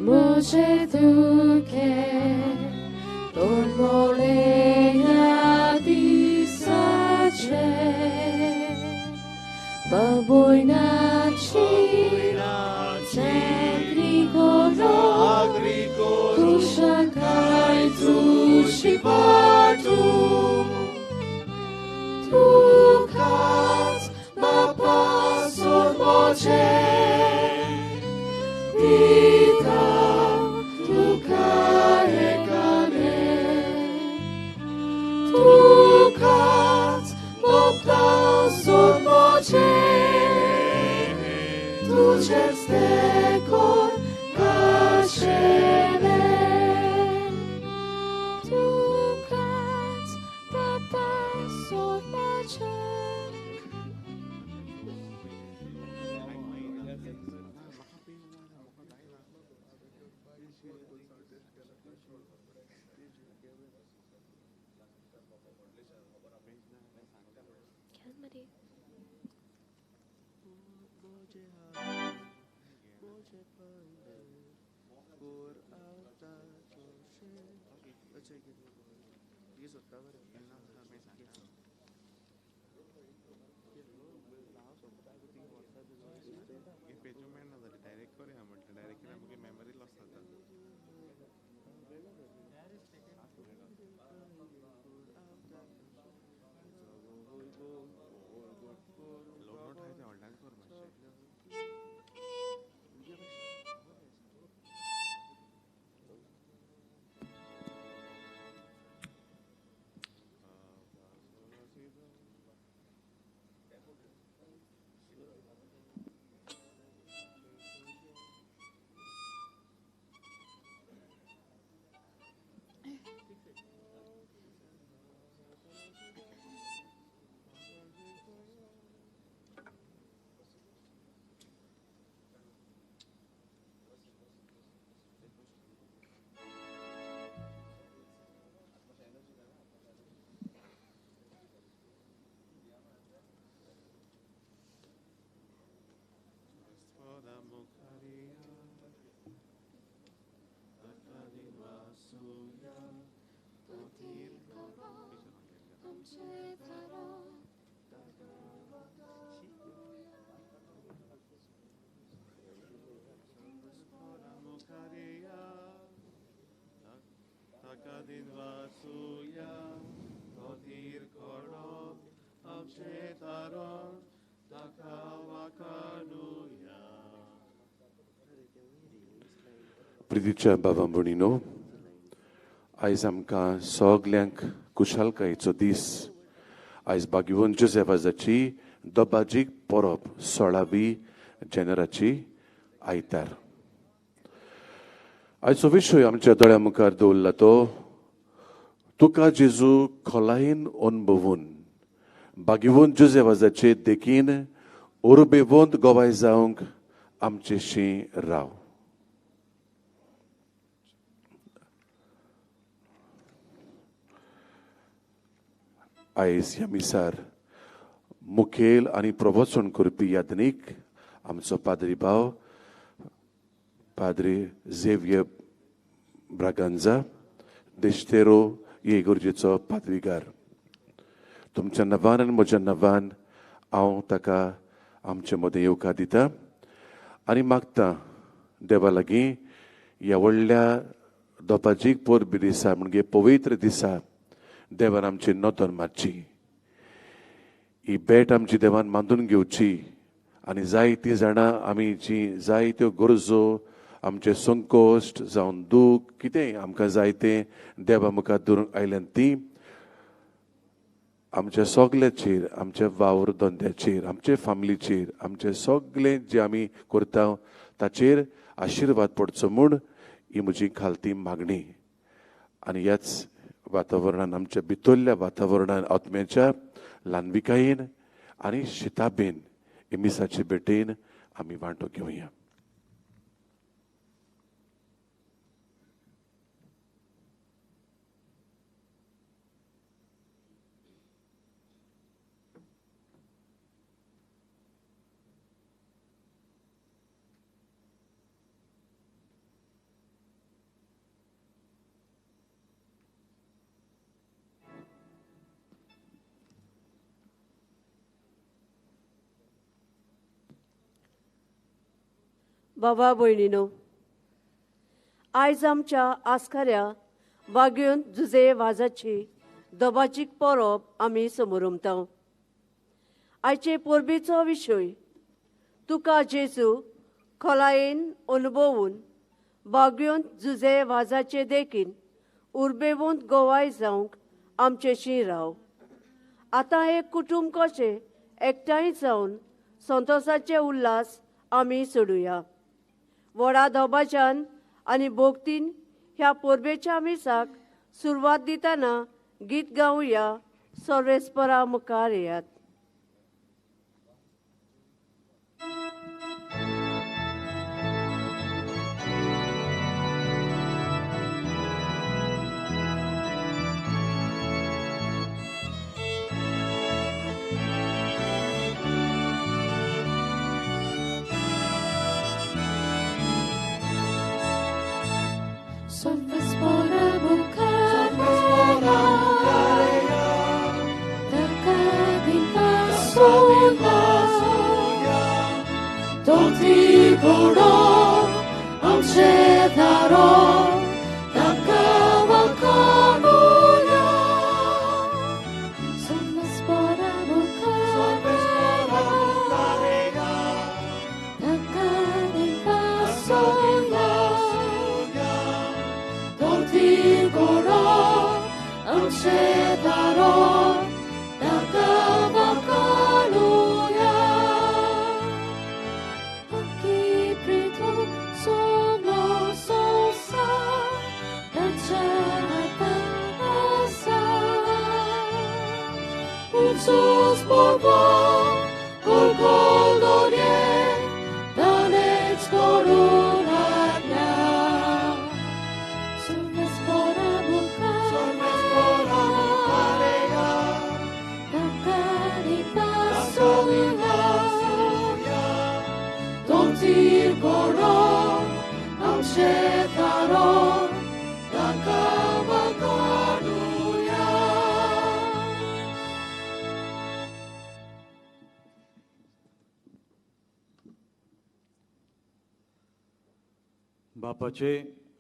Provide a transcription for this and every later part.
मुझे दुखे 돌모래야 디사체 바보이나치 제그리고로 구샤카이 두시바두 두카스 마파솔 모제 이다 두카에가네 두카스 마파솔 모제 두제스테콘 가셰네 두카스 마파솔 모제 प्रितीच्या बाबांबुणीनो आयज आमकां सगल्यांक कुशलकायेचो दीस आयज बागीवन जोसेफाची दोबाजीक परब 16वी जानेराची आयतार आयचो विशय आमच्या दोळ्या मुखार दवरला तो तुका जेजू खोलायेन अणभवून बागीवन जोसेफाचे देखीन ओरबेवंत गोवाय जावंक आमचेशी राव आयज ह्या मिसार मुखेल आनी प्रवचन करपी यादनीक आमचो पाद्री भाव पाद्री झेवियर ब्रागांजा देस्तेरो इगर्जेचो पाद्रीगार तुमच्या नवान आनी म्हज्या नवान हांव ताका आमचे मदें येवकार दिता आनी मागता देवा लागीं ह्या व्हडल्या दोपाजीक परबी दिसा म्हणजे पवित्र दिसा देवान आमची नोंदण मारची ही भेट आमची देवान बांदून घेवची आनी जायतीं जाणां आमी जी जायत्यो गरजो आमचे संकोश्ट जावं दूख कितेंय आमकां जाय तें देवा मुखार दवरूंक आयल्यान ती आमच्या सगल्याचेर आमच्या वावर धंद्याचेर आमचे फामिलीचेर आमचे सगळे जे आमी करता ताचेर आशिर्वाद पडचो म्हूण ही म्हजी खालती मागणी आनी ह्याच वातावरणान आमच्या भितरल्या वातावरणान आत्म्याच्या ल्हानविकायेन आनी शिताबेन इमिसाचे भेटेन आमी वांटो घेवया बाबा भयणीनो, आयज आमच्या आस्काऱ्या वागयोन जुजे वाजाची दबाचीक परब आमी समोरमता. आयचे परबेचो विशय तुका जेजू खोलायेन अनुभवून वागयोन जुजे वाजाचे देखीन उर्बेवंत गोवाय जावंक आमचेशी राव. आतां एक कुटुंब कशें एकठांय जावन संतोशाचे उल्हास आमी सोडुया. व्हडा दोबाच्यान आनी भोगतीन ह्या परबेच्या मिसाक सुरवात दितना गीत गावया. सर्वेस्परा मुखार येयात. सर्वेस्परा मुखार Takadin pasuya Toti goro Amche daro Takawakanuya सर्वेस्परा मुखार Takadin pasuya Goro, amche daro, takavakaluya. Aki prito sono sosa, tachata nasa. Usos borbo, golgodorie, danec korunatnya. सर्वेस्परा मुखारेया Takadin pasuya Tontir goro Amche daro Takavakanuya. बापाचे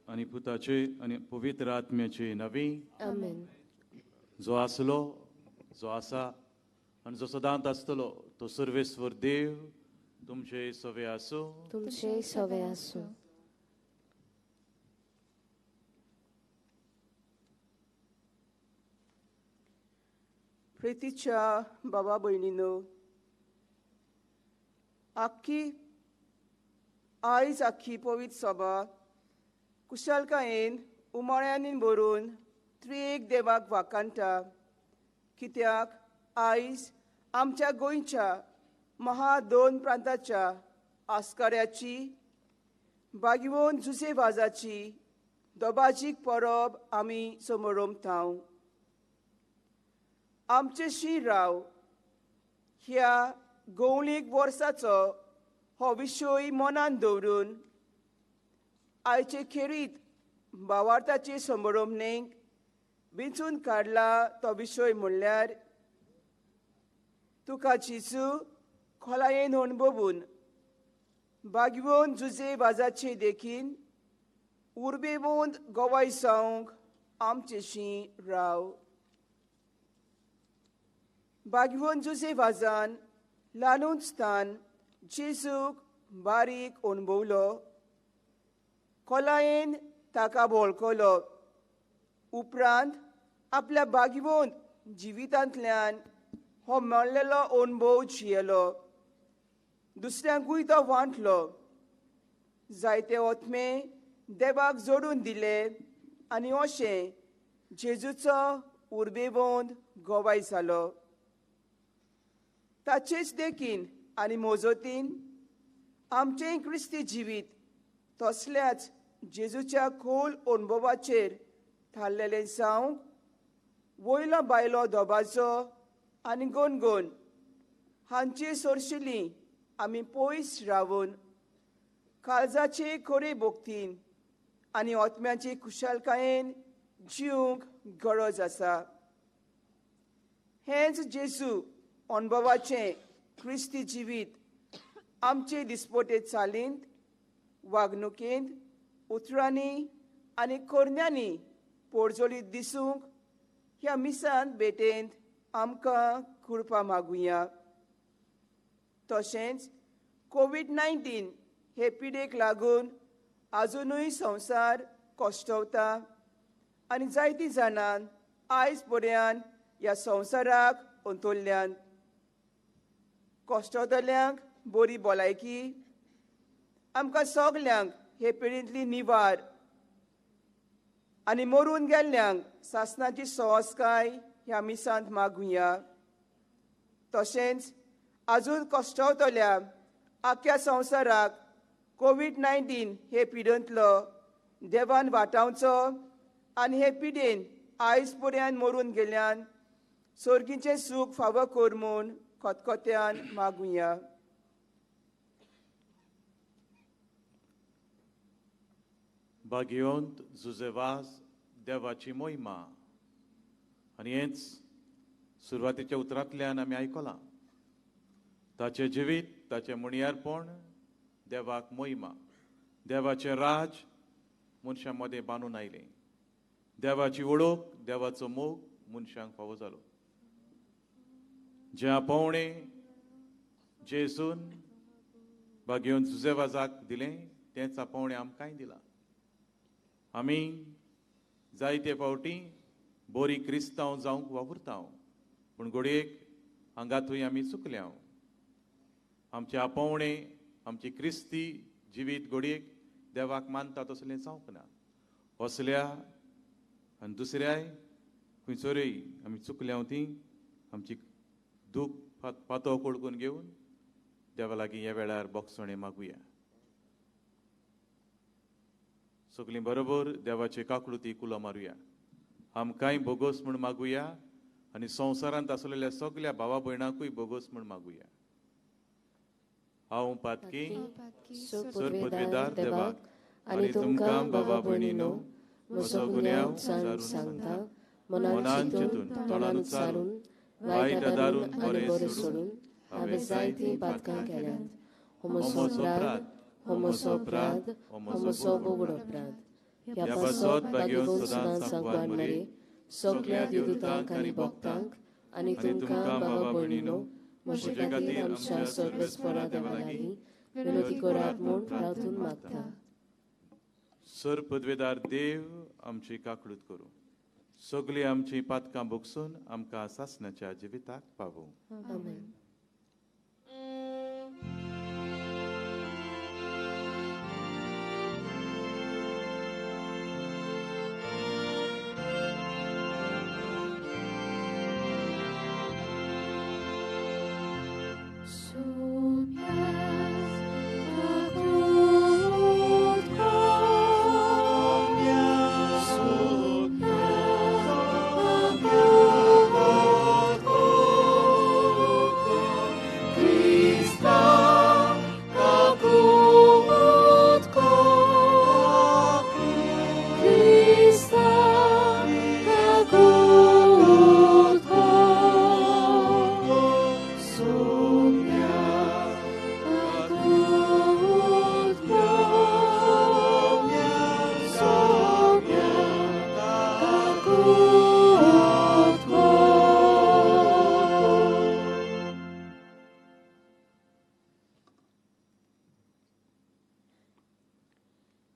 आणि पुताचे आणि पवित्र आत्म्याचे नवी आमेन. जो आसलो, जो आसा आणि जो सदांत आसतलो तो सर्वेस्वर देव तुमचे सवे आसूं. तुमचे सवे आसूं. प्रितीच्या बाबा भयणीनो, आयज आख्खी पवित्र सभा कुशलकायेन उमाळ्यांनी भरून त्रिएक देवाक वाकांता. कित्याक आयज आमच्या गोंयच्या महा 2 प्रांताच्या आस्काऱ्याची बागीवोन जुसे वाजाची दोबाचीक परब आमी समोरमताव. आमचेशी राव ह्या गवळीक वर्साचो हो विशय मनान दवरून आयचे खेरीत भावार्थाचे समारंभणेक वेंचून काडला तो विशय म्हणल्यार तुका जेजू खोलायेन अणभवून बागीवोन जुजे वाजाचे देखीन उर्बेवंत गोवाय जावंक आमचेशी राव. बागीवोन जुजे वाजान ल्हानूचतान जेजूक बारीक अणभवलो. खोलायेन ताका वळखलो. उपरांत आपल्या बागीवोन जिवितांतल्यान हो मेळ्ळेलो अणभव जियेलो. दुसऱ्यांकूय तो वांटलो. जायते ओतमे देवाक जोडून दिले आनी अशें जेजूचो उर्बेवंत गोवाय जालो. ताचेच देखीन आनी मोजोतीन आमचें क्रिस्ती जिवीत तसल्याच जेजूच्या खोल अणभवाचेर थारलेलें जावंक वयलो बायलो दोबाचो आनी गोनगोन हांचे सोरशिल्लीं आमी पयस रावून काळजाचे खरे भोगतीन आनी ओतम्याचे खुशालकायेन जिवंक गरज आसा. हेंच जेजू अणभवाचें क्रिस्ती जिवीत आमचे दिसपटे चालींत वागणुकेंत उतरांनी आनी कोरण्यांनी पोरजोळीत दिसूंक ह्या मिसांत भेटेंत आमकां कृपा मागुया. तशेंच कोविड-19 हे पिडेक लागून आजुनूय संवसार कोश्टवता आनी जायतीं जाणां आयज पर्यान ह्या संवसाराक अंतरल्यात. कोश्टवतल्यांक बरी भलायकी, आमकां सगल्यांक हे पिडेंतली निवार आनी मरून गेल्ल्यांक सासणाची संस्काय ह्या मिसांत मागुया. तशेंच आजून कोश्टवतल्या आख्या संवसाराक कोविड-19 हे पिडेंतलो देवान वाटावचो आनी हे पिडेन आयज पर्यान मरून गेल्ल्यान सर्गीचें सूख फावो कर म्हूण खतखत्यान मागुया. भाग्यवंत जुझेवास देवाची मोहिमा. आनी हेंच सुरवातीच्या उतरांतल्यान आमी आयकलां. ताचें जिवीत, ताचें मुणयारपण देवाक मोहिमा. देवाचें राज मनशां मदें बांदून आयलें. देवाची वळख, देवाचो मोग मनशांक फावो जालो. जें आपोवणें जेजून भाग्यवंत जुझेवासाक दिलें तेंच आपोवणें आमकांय दिलां. आमी जायते फावटी बरी क्रिस्तांव जावंक वावुरतांव, पूण घडयेक हांगाथूय आमी चुकल्या. आमचें आपोवणें, आमची क्रिस्ती जिवीत घडयेक देवाक मानता तसलें जावंक ना. असल्या आनी दुसऱ्याय खंयसरूय आमी चुकल्या ती आमची दूख पातळ कोळकून घेवन देवा लागीं ह्या वेळार बोगसणे मागुया. सगलीं बरोबर देवाचे काकळुती कुलो मारुया. आमकांय बोगोस म्हूण मागुया आनी संवसारांत आसलेल्या सगल्या भावा भयणांकूय बोगोस म्हूण मागुया. हांव पातकी सरपदवेदार देवाक आनी तुमकां बाबा भयणीनो म्हजो गुन्यांव सांगता. मनान चिंतून तोंडान चालून वायट आदारून बरें सोडून हांवें जायतीं पातकां केल्यांत. हो म्हजो अपराध, हो म्हजो अपराध, हो म्हजो बोगडो अपराध. ह्या पासत भाग्यवंत सदांच सांगवान मरे सगल्या दिवदूतांक आनी भक्तांक आनी तुमकां बाबा भयणीनो म्हजे खातीर आमच्या सर्वेस्परा देवा लागीं विनोदी करात म्हूण प्रार्थून मागता. सर पदवेदार देव आमची काकळूत करूं. सगलीं आमची पातकां भोगसून आमकां सासणाच्या जिविताक पावूं. आमेन.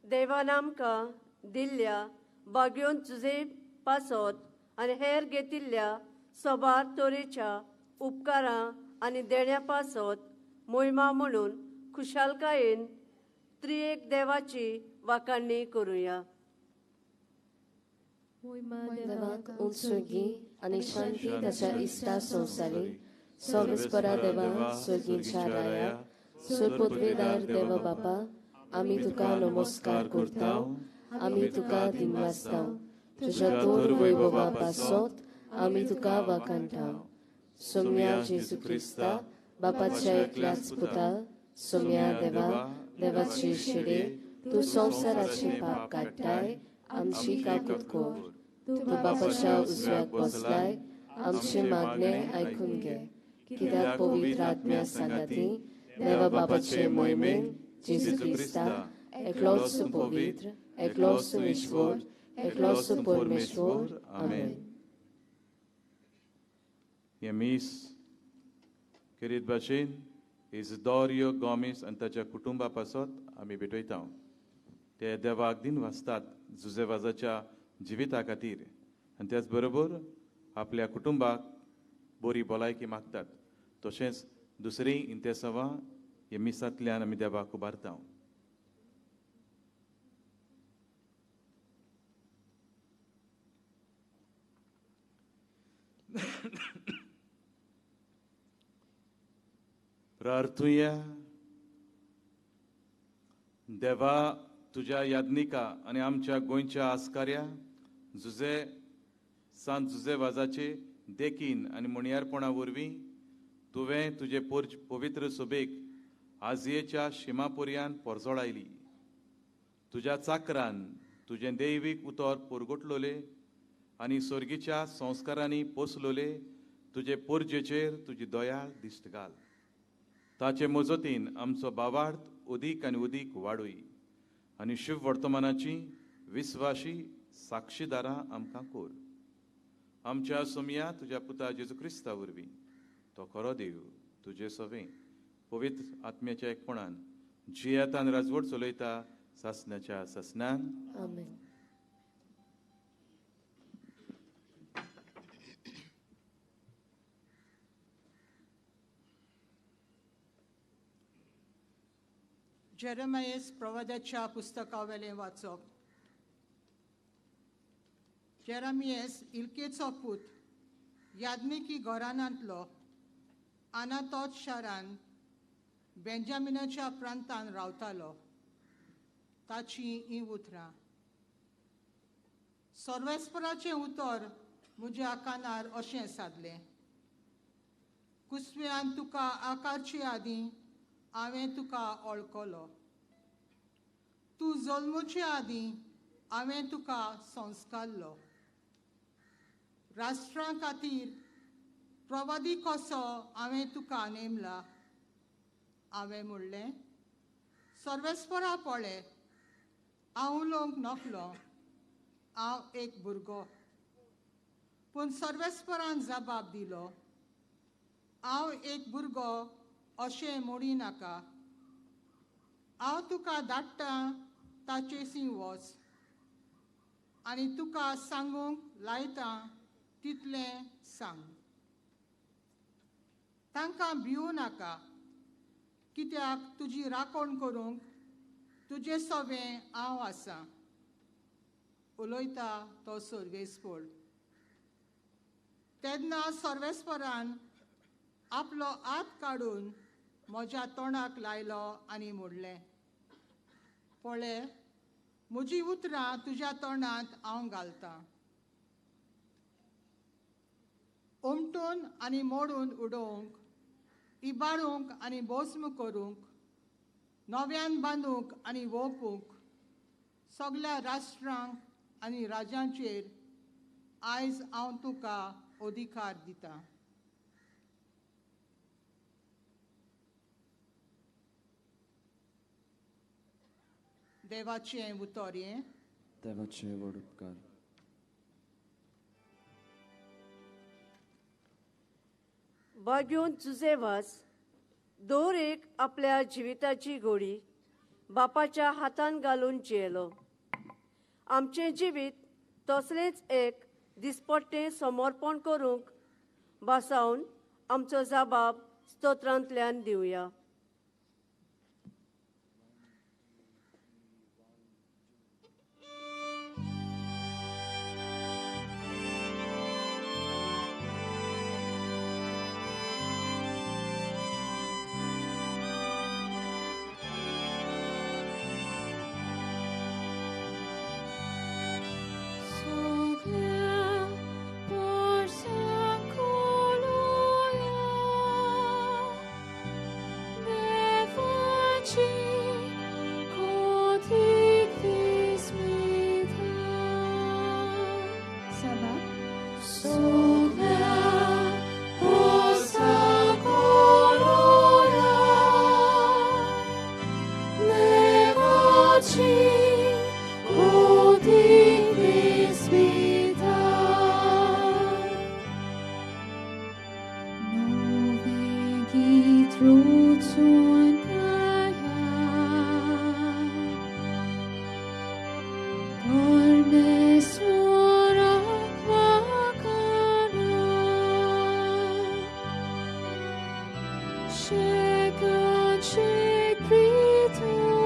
देवान आमकां दिल्ल्या भाग्यवंत जुझे पासत आनी हेर घेतिल्ल्या सोबार तोरेच्या उपकारां आनी देण्या पासत मोहिमा म्हणून खुशालकायेन त्रिएक देवाची वाखाणणी करुया. देवाक उंचगी आनी शांती ताच्या इश्टा संवसारी. सर्वेस्परा देवा स्वर्गींच्या राया, सरपदवेदार देवा बापा, आमी तुका नमस्कार करताव, आमी तुका दिनवासताव. तुज्या तोर वैभवा पासत आमी तुका वाखाणटाव. सोम्या जेजू क्रिस्ता, बापाच्या एकल्याच पुता, सोम्या देवा, देवाचे शेडे, तूं संवसाराचे पाप काडटाय, आमची काकूत कोर. तूं बापाच्या उजव्याक बसलाय, आमचे मागणे आयकून घे. कित्याक पवित्र आत्म्या सांगाती देवा बापाचे मोहिमेन जेजू Crysta eklosu pavitr, eklosu Ishvor, eklosu Parmeshwar. Amen. Yemis, querido Bachin, Isidório Gomes आणि त्याच्या कुटुंबापासून आम्ही भेटयता ते देवाक दिन वाचतात जुजेवाजाच्या जिविता खातीर आनी त्याच बरोबर आपल्या कुटुंबाक बरी भलायकी मागतात तशेंच दुसरी इंतेसवां हे मिसांतल्यान आमी देवाक उबारता प्रार्थुया देवा तुझ्या याज्ञिका आणि आमच्या गोंयच्या आस्कार्या जुजे सांत जुजे वाजाचे देखीन आणि मोणयारपणा वरवीं तुवें तुजे पवित्र सोबेक आजयेच्या शिमापर्यान परजोडायली तुज्या चाकरान तुजें दैवीक उतर परगटलोले आनी सर्गीच्या संस्कारांनी पोसलोले तुजे पोरजेचेर तुजी दया दिश्ट घाल ताचे मजतीन आमचो भावार्थ उदीक आनी उदीक वाडूय आनी शिव वर्तमानाची विस्वाशी साक्षीदारां आमकां कोर आमच्या सोमया तुज्या पुता जेजू क्रिस्ता वरवीं तो खरो देव तुजे सवें पवित्र आत्म्याच्या एकपणान जियेतान राजवट चलयता सासणाच्या सासणान आमेन. जेरेमायस प्रवाद्याच्या पुस्तकावेलें वाचप. जेरेमियस इल्केचो पूत याज्ञिकी घराण्यांतलो आनातोत शारान बेंजामिनाच्या प्रांतान रावतालो ताची ही उतरां. सर्वेस्पराचें उतर म्हज्या कानार अशें सादलें. कुसव्यान तुका आकारचे आदीं हांवें तुका वळखलो. तूं जल्मचे आदीं हांवें तुका संस्कारलो. राष्ट्रां खातीर प्रवादी कसो हांवें तुका नेमला. हांवें म्हणलें सर्वेस्परा पळय हांव उलोवंक नकलो हांव एक भुरगो. पूण सर्वेस्परान जबाब दिलो हांव एक भुरगो अशें म्हणी नाका. हांव तुका धाडटा ताचेसी वच आनी तुका सांगूंक लायता तितलें सांग. तांकां भिवू नाका कित्याक तुजी राखण करूंक तुजे सवें हांव आसां. उलयता तो सर्वेस्पर. तेन्ना सर्वेस्परान आपलो हात काडून म्हज्या तोंडाक लायलो आनी म्हणलें पळय म्हजी उतरां तुज्या तोंडांत हांव घालतां. उमटून आनी मोडून उडोवंक, इबाडूंक आनी भस्म करूंक, नव्यान बांदूंक आनी वोपूंक सगळ्या राष्ट्रांक आनी राज्यांचेर आयज हांव तुका अधिकार दितां. देवाचें उतर हें. देवाचें व्हड उपकार. वाग्योन तुझे वास दर एक आपल्या जिविताची घोडी बापाच्या हातान घालून जियेलो. आमचें जिवीत तसलेंच एक दिसपट्टें समर्पण करूंक बासावन आमचो जबाब स्तोत्रांतल्यान दिवया. Trotsun kaya Olmesorak vakana Shekan shek pritomeva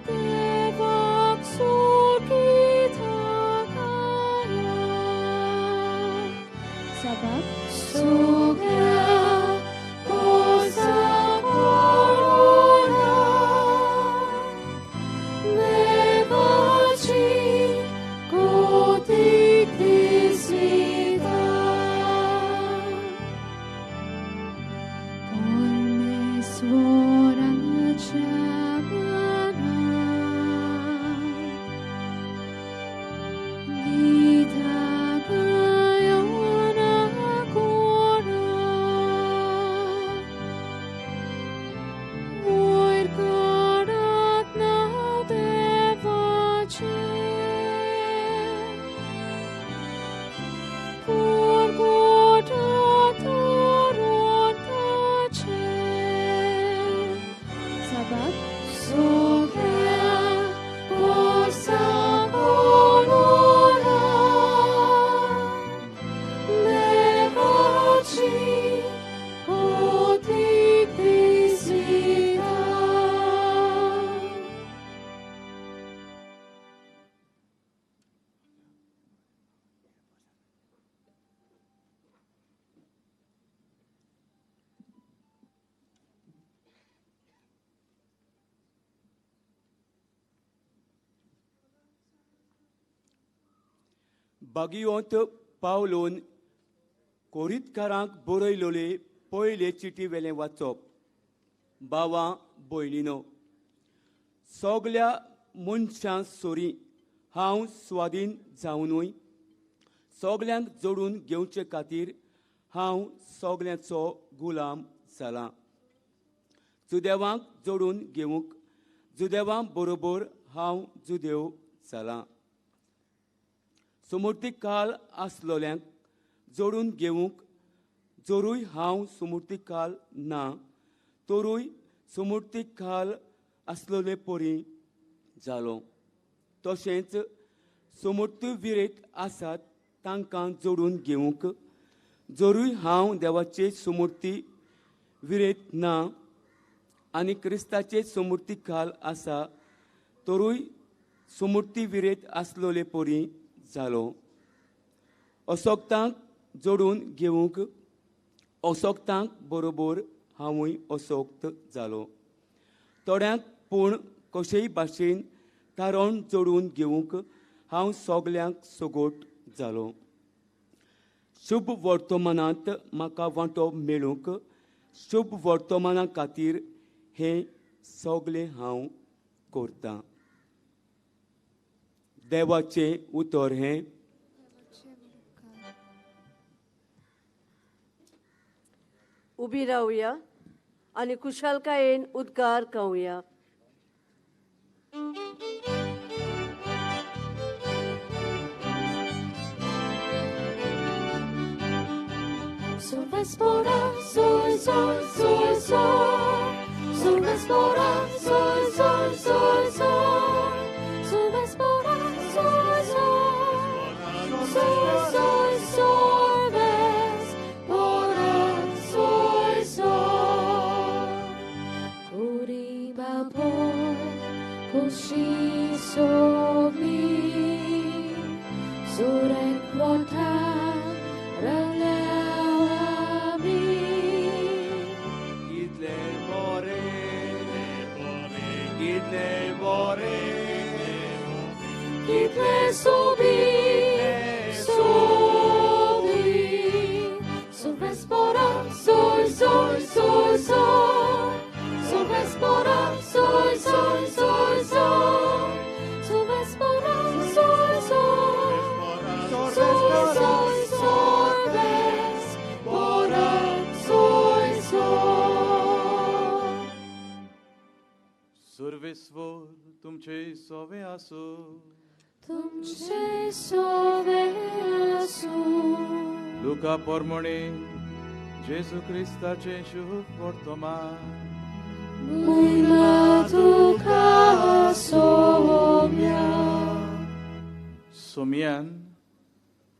Devak surgita kaya Sabak Sogya Kosa Korona Mevachi Kotik Disvita Olmesvora Chamana Gita Gayana Kona Void Karat Now Devache Purgota Tarontache Sabak Sogya Kosa Kolora Mevachi Kotik Disvita बागियोंत पावलोन कोरीतकारांक बरयलोले पयले चिटी वेलें वाचप बावा भयणीनो सगल्या मनशां sorry हांव स्वाधीन जावनूय सगल्यांक जोडून घेवचे खातीर हांव सगल्यांचो गुलाम जालां जुदेवांक जोडून घेवंक जुदेवां बरोबर हांव जुदेव जालां समर्थीक काल आसलोल्यांक जोडून घेवंक जोरूय हांव समर्थीक काल ना तोरूय समर्थीक काल आसलोले परी जालो तशेंच समर्थ विरेक आसात तांकां जोडून घेवंक जोरूय हांव देवाचे समर्थी विरेत ना आनी क्रिस्ताचे समर्थी काल आसा तोरूय समर्थी विरेत आसलोले परी जालो अशोक्तांक जोडून घेवंक अशोक्तांक बरोबर हांवूय अशोक्त जालो थोड्यांक पूण कशेय भाशेन तारण जोडून घेवंक हांव सगल्यांक सगोट जालो शुभ वर्तमानांत म्हाका वांटो मेळूंक शुभ वर्तमाना खातीर हें सगलें हांव करतां देवाचें उतर हें उबी रावया आणि कुशलकायेन उद्गार कळुया Sovespora, sol, sol, sol, sol. Sovespora, sol, sol, sol, sol. Sovespora, sol, sol. Sol, sol, solvespora, sol, sol. Kuriba po, kushi sobi. Surek wota, Kitle sobi, sobi, sovespora, sol, sol, sol, sol, sovespora, sol, sol, sol, sol, sovespora, sol, sol, sol, sol, solvespora, sol, sol. Sarveshwar तुमचे सोवे आसो तुमचे सोवे आसूं तुका पोरमोणे जेजू क्रिस्ताचे शुभ वर्तमान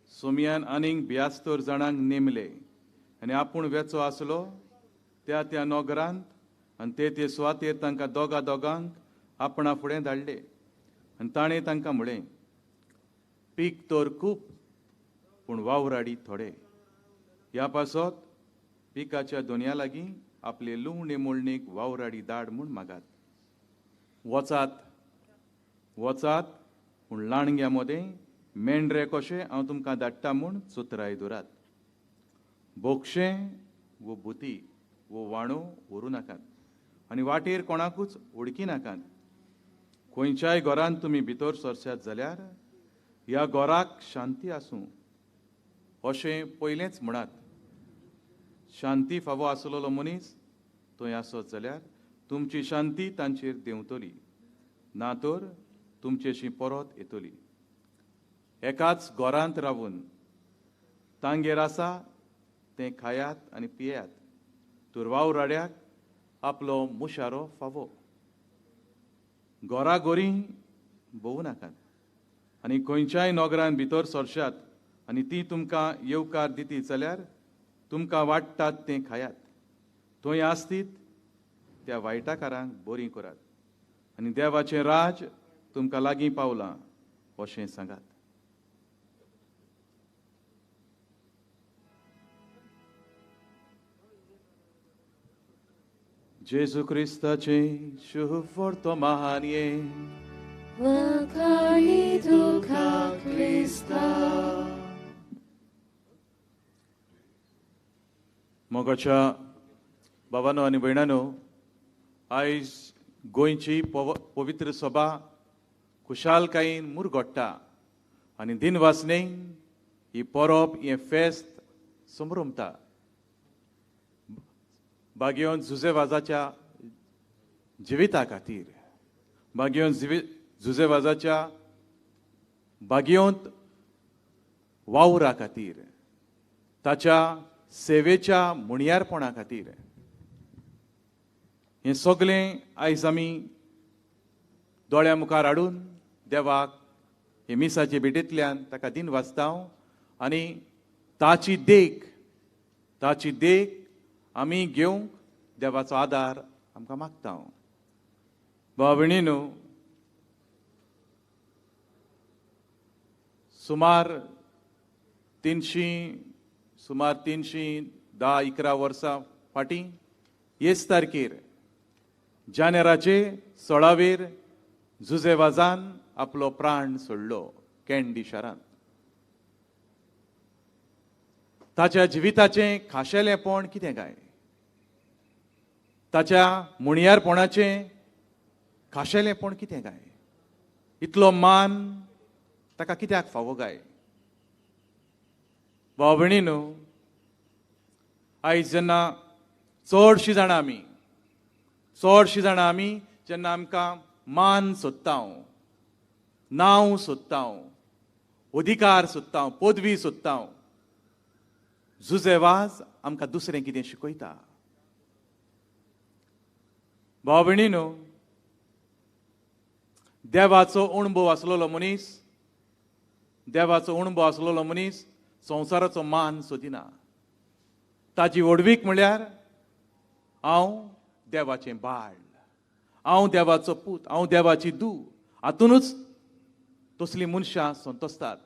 सोमियान आनीक 72 जाणांक नेमले आनी आपूण वेचो आसलो त्या नोगरांत आनी ते सुवातेर तांकां दोगांक आपणा फुडें धाडले आनी ताणें तांकां म्हळें, पीक तर खूब पूण वावराडी थोडे. ह्या पासत पिकाच्या दोनया लागीं आपले लुवणे मोळणीक वावराडी धाड म्हूण मागात. वचात पूण लाणग्या मदें मेंढरे कशें हांव तुमकां धाडटा म्हूण चुत्राय दुरात. बोक्षें वो बुती वो वाणो व्हरू नाकात आनी वाटेर कोणाकूच उडकी नाकात. खंयच्याय घरांत तुमी भितर सरशात जाल्यार ह्या घराक शांती आसूं अशें पयलेंच म्हणात. शांती फावो आसलेलो मनीस थंय आसत जाल्यार तुमची शांती तांचेर देंवतली, ना तर तुमचेशी परत येतली. एकाच घरांत रावून तांगेर आसा तें खायात आनी पियात, तर वावराड्याक आपलो मुशारो फावो. घोराघोरी भोवू नाकात आनी खंयच्याय नोगरान भितर सरशात आनी ती तुमकां येवकार दिती जाल्यार तुमकां वाडटात तें खायात. थंय आसतीत त्या वायटाकारांक बरी करात आनी देवाचें राज तुमकां लागीं पावलां अशें सांगात. जेजू क्रिस्ताचे शुभ वर्तमान वखाणी तुका क्रिस्ता. मोगाच्या भावांनो आनी भयणांनो, आयज गोंयची पवित्र सभा खुशालकायेन मुरगोडटा आनी दिनवासनेन ही परब हें फेस्त संभ्रमता. भाग्योन जुजेवाजाच्या जिविता खातीर, भाग्योन जुजेवाजाच्या भाग्योंत वावरा खातीर, ताच्या सेवेच्या मुणयारपणा खातीर हें सगळें आयज आमी दोळ्या मुखार हाडून देवाक हे मिसाचे भेटेंतल्यान ताका दिन वाचतांव आनी ताची देख आमी घेवंक देवाचो आदार आमकां मागता. भाव भयणीनो, सुमार 310-11 वर्सां फाटीं हेच तारखेर जानेराचे 16वेर जुजेवाजान आपलो प्राण सोडलो कॅन्डी शारांत. ताच्या जिविताचें खाशेलेपण कितें काय, ताच्या मुणयारपणाचें खाशेलेपण कितें काय, इतलो मान ताका कित्याक फावो काय. भाव भयणीनो, आयज जेन्ना चडशीं जाणां आमी जेन्ना आमकां मान सोदता, नांव सोदता, अधिकार सोदता, पदवी सोदता, जुजेवाज आमकां दुसरें कितें शिकयता. भाव भयणीनो, देवाचो अणभव आसलेलो मनीस संवसाराचो मान सोदिना. ताजी ओडवीक म्हळ्यार हांव देवाचें बाळ, हांव देवाचो पूत, हांव देवाची धूव. हातूनच तसलीं मनशां संतोसतात.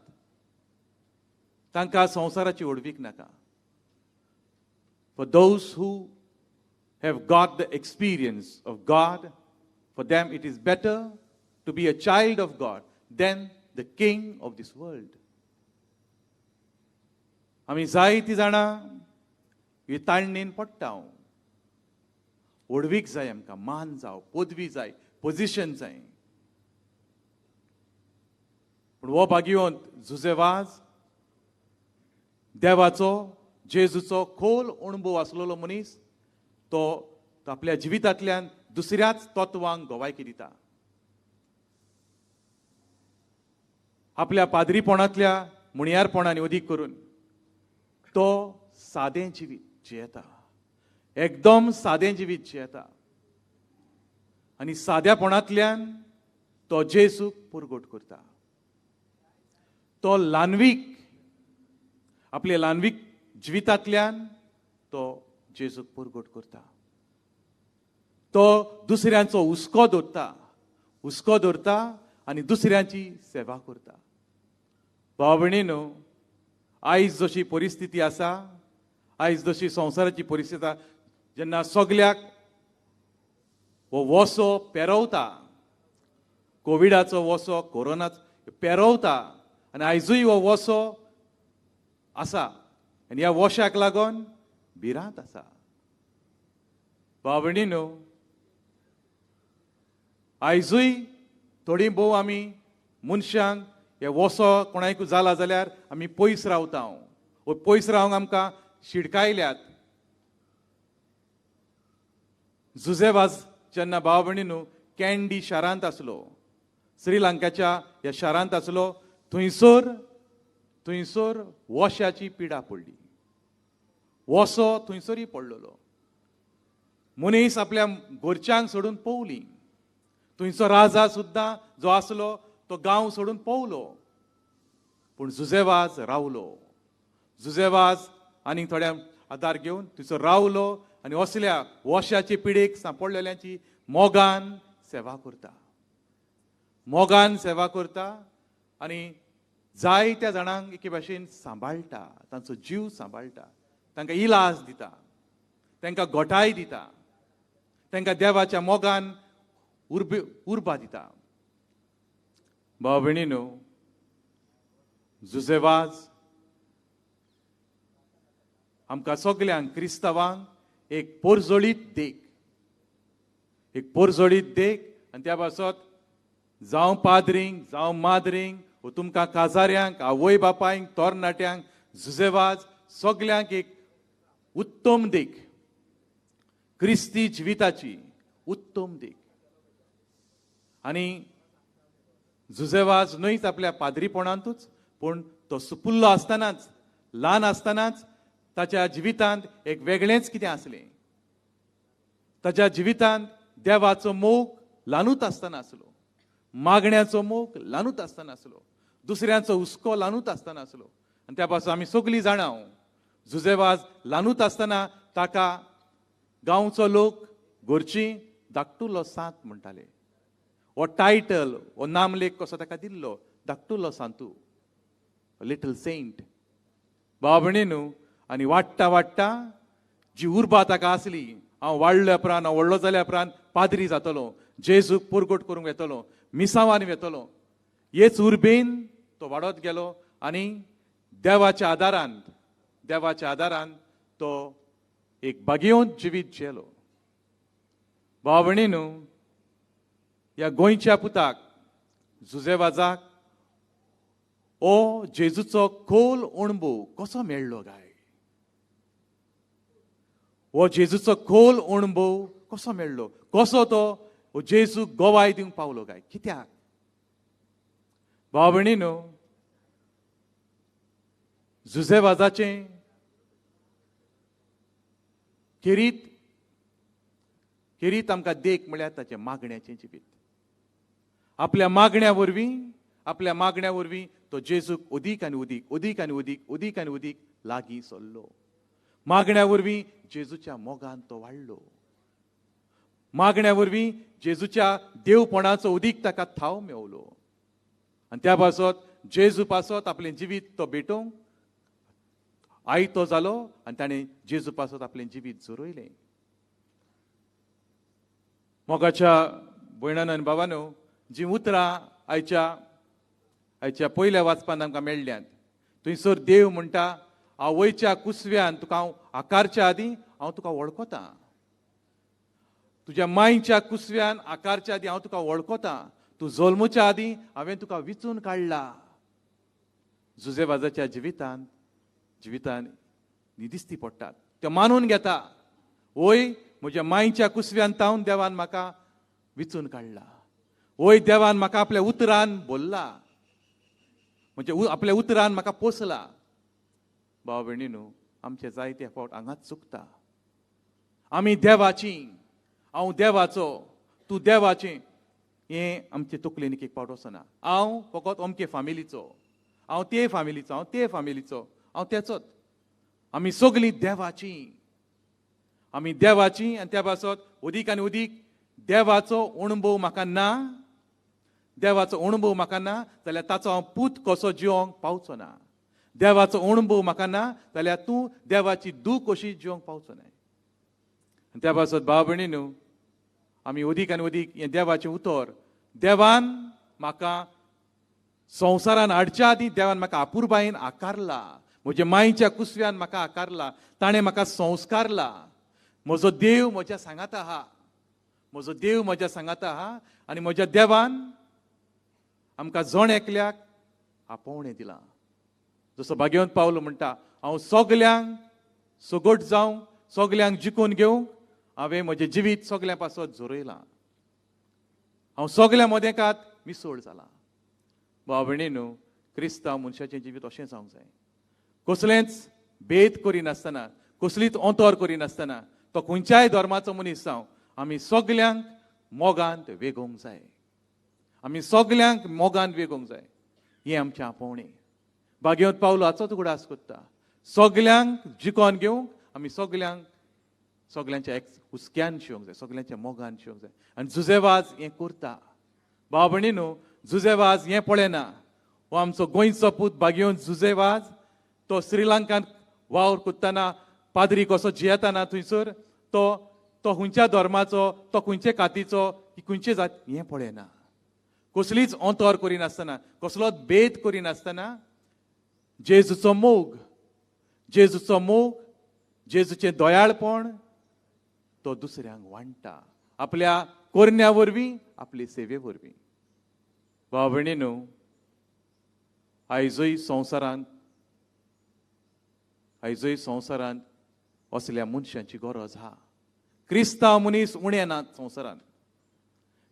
तांकां संवसाराची ओडवीक नाका. For those who have got the experience of God, for them it is better to be a child of God than the king of this world. आमी जायतीं जाणां ही ताळणेन पडटा. ओडवीक जाय आमकां, मान जावं, पदवी जाय, पोजिशन जाय. पूण हो भाग्यवंत जुजेवाज देवाचो, जेजूचो खोल अणभव आसलेलो मनीस तो आपल्या जिवितांतल्यान दुसऱ्याच तत्वांक गोवायकी दिता. आपल्या पाद्रीपणांतल्या मुणयारपणांनी अदीक करून तो सादें जिवीत जियेता, एकदम सादें जिवीत जियेता आनी सादेपणांतल्यान तो जेजूक पुरगोट करता. तो ल्हानवीक आपले ल्हानवीक जिवितांतल्यान तो जेजूक पुरगोट करता. तो दुसऱ्यांचो हुस्को दवरता आनी दुसऱ्यांची सेवा करता. भाव भयणीनो, आयज जशी परिस्थिती आसा, आयज जशी संवसाराची परिस्थिती आसा, जेन्ना सगल्याक हो वसो पेरवता, कोविडाचो वसो, कोरोनाचो पेरवता आनी आयजूय हो वसो आसा आनी ह्या वशाक लागून भिरांत आसा. भाव भयणीनो, आयजूय थोडी भोव आमी मनशांक हे वसो कोणाकूय जाला जाल्यार आमी पयस रावता. पयस रावंक आमकां शिडकायल्यात. जुजेवाज जेन्ना भाव भयणीनो कॅन्डी शारांत आसलो, श्रीलंकाच्या ह्या शारांत आसलो, थंयसर वशाची पिडा पडली. वसो थंयसरूय पडलेलो. मनीस आपल्या घरच्यांक सोडून पवली. थंयचो राजा सुद्दां जो आसलो तो गांव सोडून पवलो. पूण जुजेवाज रावलो. जुजेवाज आनी थोड्या आदार घेवन थंयसर रावलो आनी असल्या वशाचे पिडेक सांपडलेल्यांची मोगान सेवा करता. मोगान सेवा करता आनी जायत्या जाणांक एके भाशेन सांबाळटा, तांचो जीव सांबाळटा, तांकां इलाज दिता, तांकां घोटाय दिता, तांकां देवाच्या मोगान उर्बा दिता. भाव भयणीनो, जुजेवाज आमकां सगल्यांक क्रिस्तांवांक एक पोरजोळीत देख, एक पोरजोळीत देख. आनी त्या पासत जावं पाद्रींक, जावं माद्रींक, वा तुमकां काजाऱ्यांक, आवय बापायंक, तरणाट्यांक, जुजेवाज सगल्यांक एक उत्तम देख, क्रिस्ती जिविताची उत्तम देख. आनी जुजेवाज न्हयच आपल्या पाद्रीपणांतूच, पूण तो सुपुल्लो आसतनाच, ल्हान आसतनाच ताच्या जिवितांत एक वेगळेंच कितें आसलें. ताच्या जिवितांत देवाचो मोग ल्हानूच आसतना आसलो, मागण्याचो मोग ल्हानूच आसतना आसलो, दुसऱ्यांचो हुस्को ल्हानूच आसतना आसलो. आनी त्या पासून आमी सगळीं जाणां, जुजेवाज ल्हानूच आसतना ताका गांवचो लोक, घरचीं धाकटुलो सांत म्हणटाले. हो टायटल, हो नामलेख कसो ताका दिल्लो, धाकटुलो सांतू, लिटल सेंट. भाव भयणीनो, आनी वाडटा वाडटा जी उर्बा ताका आसली, हांव वाडल्या उपरांत, हांव व्हडलो जाल्या उपरांत पाद्री जातलो, जेजूक पुरगोट करूंक येतलो, मिसांवान येतलो, हेच उर्बेन तो वाडत गेलो आनी देवाच्या आदारान तो एक बागेवंत जिवीत जियेलो. भाव भयणीनो, ह्या गोंयच्या पुताक, जुजेवाजाक हो जेजूचो खोल अणभव कसो मेळ्ळो गाय? हो जेजूचो खोल अणभव कसो मेळ्ळो? कसो तो जेजूक गोवाय दिवंक पावलो गाय? कित्याक? भाव भयणीनो, जुजेवाजाचें खेरीत आमकां देख म्हळ्यार ताचें मागण्याचें जिवीत. आपल्या मागण्या वरवीं तो जेजूक अदीक आनी अदीक लागीं सरलो. मागण्या वरवीं जेजूच्या मोगान तो वाडलो. मागण्या वरवीं जेजूच्या देवपणाचो अदीक ताका थाव मेवलो. आनी त्या पासत जेजू पासत आपलें जिवीत तो भेटोवंक आयतो जालो आनी ताणें जेजू पासत आपलें जिवीत जोरयलें. मोगाच्या भयणानो आनी भावानो, जीं उतरां आयच्या पयल्या वाचपान आमकां मेळ्ळ्यांत, थंयसर देव म्हणटा, आवयच्या कुसव्यान तुका हांव आकारच्या आदीं हांव तुका वळखतां. तुज्या मांयच्या कुसव्यान आकारच्या आदीं हांव तुका वळखतां. तूं जल्मच्या आदीं हांवें तुका विचून काडला. जुजेवाजाच्या जिवितान न्ही दिसती पडटात. त्यो मानून घेता, वय म्हज्या मांयच्या कुसव्यान तावन देवान म्हाका विचून काडला. वय देवान म्हाका आपल्या उतरान भरला, म्हणजे आपल्या उतरान म्हाका पोसला. भाव भयणीनो आमचे जायते फावट हांगाच चुकता. आमी देवाची, हांव देवाचो, तूं देवाचें, हें आमचे तकलेन एक फावट वचना. हांव फकत अमके फामिलीचो, हांव ते फामिलीचो, हांव ते फामिलीचो, हांव तेचोच. आमी सगळीं देवाची, आमी देवाची. आनी त्या पासत अदीक आनी अदीक देवाचो अणभव म्हाका ना, देवाचो अणभव म्हाका ना जाल्यार ताचो हांव पूत कसो जिवंक पावचो ना. देवाचो अणभव म्हाका ना जाल्यार तूं देवाची दूख कशी जिवंक पावचो ना. त्या पासत भाव भयणीनो आमी अदीक आनी अदीक हें देवाचें उतर, देवान म्हाका संवसारान हाडच्या आदीं देवान म्हाका आपुरबायेन आकारला, म्हज्या मांयच्या कुसव्यान म्हाका आकारला, ताणें म्हाका संस्कारला. म्हजो देव म्हज्या सांगात आहा, म्हजो देव म्हज्या सांगात आहा. आनी म्हज्या देवान आमकां जण एकल्याक आपोवणें दिलां. जसो भाग्यवंत पावलो म्हणटा, हांव सगल्यांक सगट जावं, सगल्यांक जिखून घेवंक हांवें म्हजें जिवीत सगल्या पासत झोरयलां. हांव सगल्या मदेकात मिसळ जाला. भाव भयणीनो क्रिस्तांव मनशाचें जिवीत अशें जावंक जाय. कसलेंच भेद करिनासतना, कसलीच अंतर करिनासतना, तो खंयच्याय धर्माचो मनीस जावं, आमी सगल्यांक मोगांत वेगोवंक जाय. आमी सगल्यांक मोगान वेगोवंक जाय. हें आमचें आपोवणें. भाग्यवंत पावलो हाचोच उगडास करता. सगल्यांक जिखोन घेवंक आमी सगल्यांच्या एक हुस्क्यान शिवंक जाय, सगल्यांच्या मोगान शिवंक जाय. आनी जुजेवाज हें करता. भाव भयणीनो जुजेवाज हें पळयना. हो आमचो गोंयचो पूत भाग्यवंत जुजेवाज, तो श्रीलंकांत वावर कोत्ताना पाद्री कसो जियेताना थंयसर तो खंयच्या धर्माचो, तो खंयचे कातीचो, खंयचे जात हें पळयना. कसलीच अंतर करिनासतना, कसलोच भेद करिनासतना जेजूचो मोग, जेजूचो मोग, जेजूचें दयाळपण तो दुसऱ्यांक वांडटा, आपल्या कोरण्या वरवीं, आपले सेवे वरवीं. भाव भयणीनो आयजूय संवसारांत असल्या मनशांची गरज आहा. क्रिस्तांव मनीस उणे नात संवसारांत.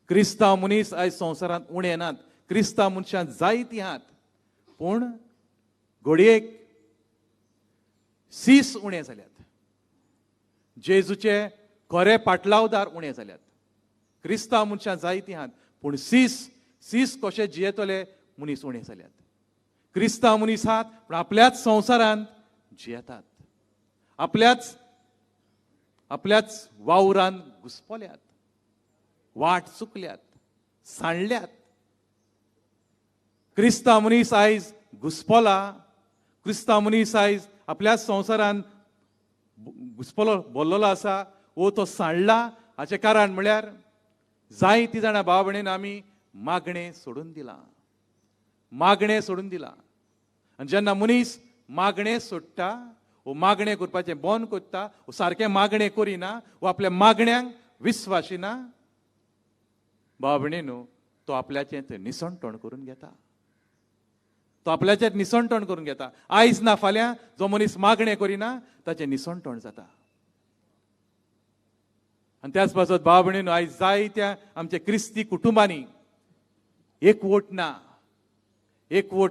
क्रिस्तांव मनीस आयज संवसारांत उणे नात. क्रिस्तांव मनशां जायतीं आहात, पूण घडयेक सीस उणे जाल्यात. जेजूचे खरे पाटलावदार उणे जाल्यात. क्रिस्तांव मनशां जायतीं आहात, पूण सीस कशे जियेतले मनीस उणे जाल्यात. क्रिस्तांव मनीस आहात, पूण आपल्याच संवसारांत जियेतात. आपल्याच वावरांत घुस्पल्यात, वाट चुकल्यात, सांडल्यात. क्रिस्तांव मनीस आयज घुस्पला. क्रिस्तांव मनीस आयज आपल्याच संवसारांत घुस्पलो भरलेलो आसा, वो तो सांडला. हाचें कारण म्हळ्यार जायतीं जाणां भाव भयणीन आमी मागणें सोडून दिलां. मागणें सोडून दिलां. आनी जेन्ना मनीस मागणें सोडटा, वो मागणें करपाचें बंद करता, वो सारकें मागणें करिना, वो आपल्या मागण्यांक विस्वासिना, भाव भयणीनो तो आपल्याचें थंय निसणटण करून घेता. तो आपल्याचें निसणटण करून घेता. आयज ना फाल्यां जो मनीस मागणें करिना ताचें निसणटण जाता. आनी त्याच पासत भाव भयणीनो आयज जायत्या आमच्या क्रिस्ती कुटुंबांनी एकवट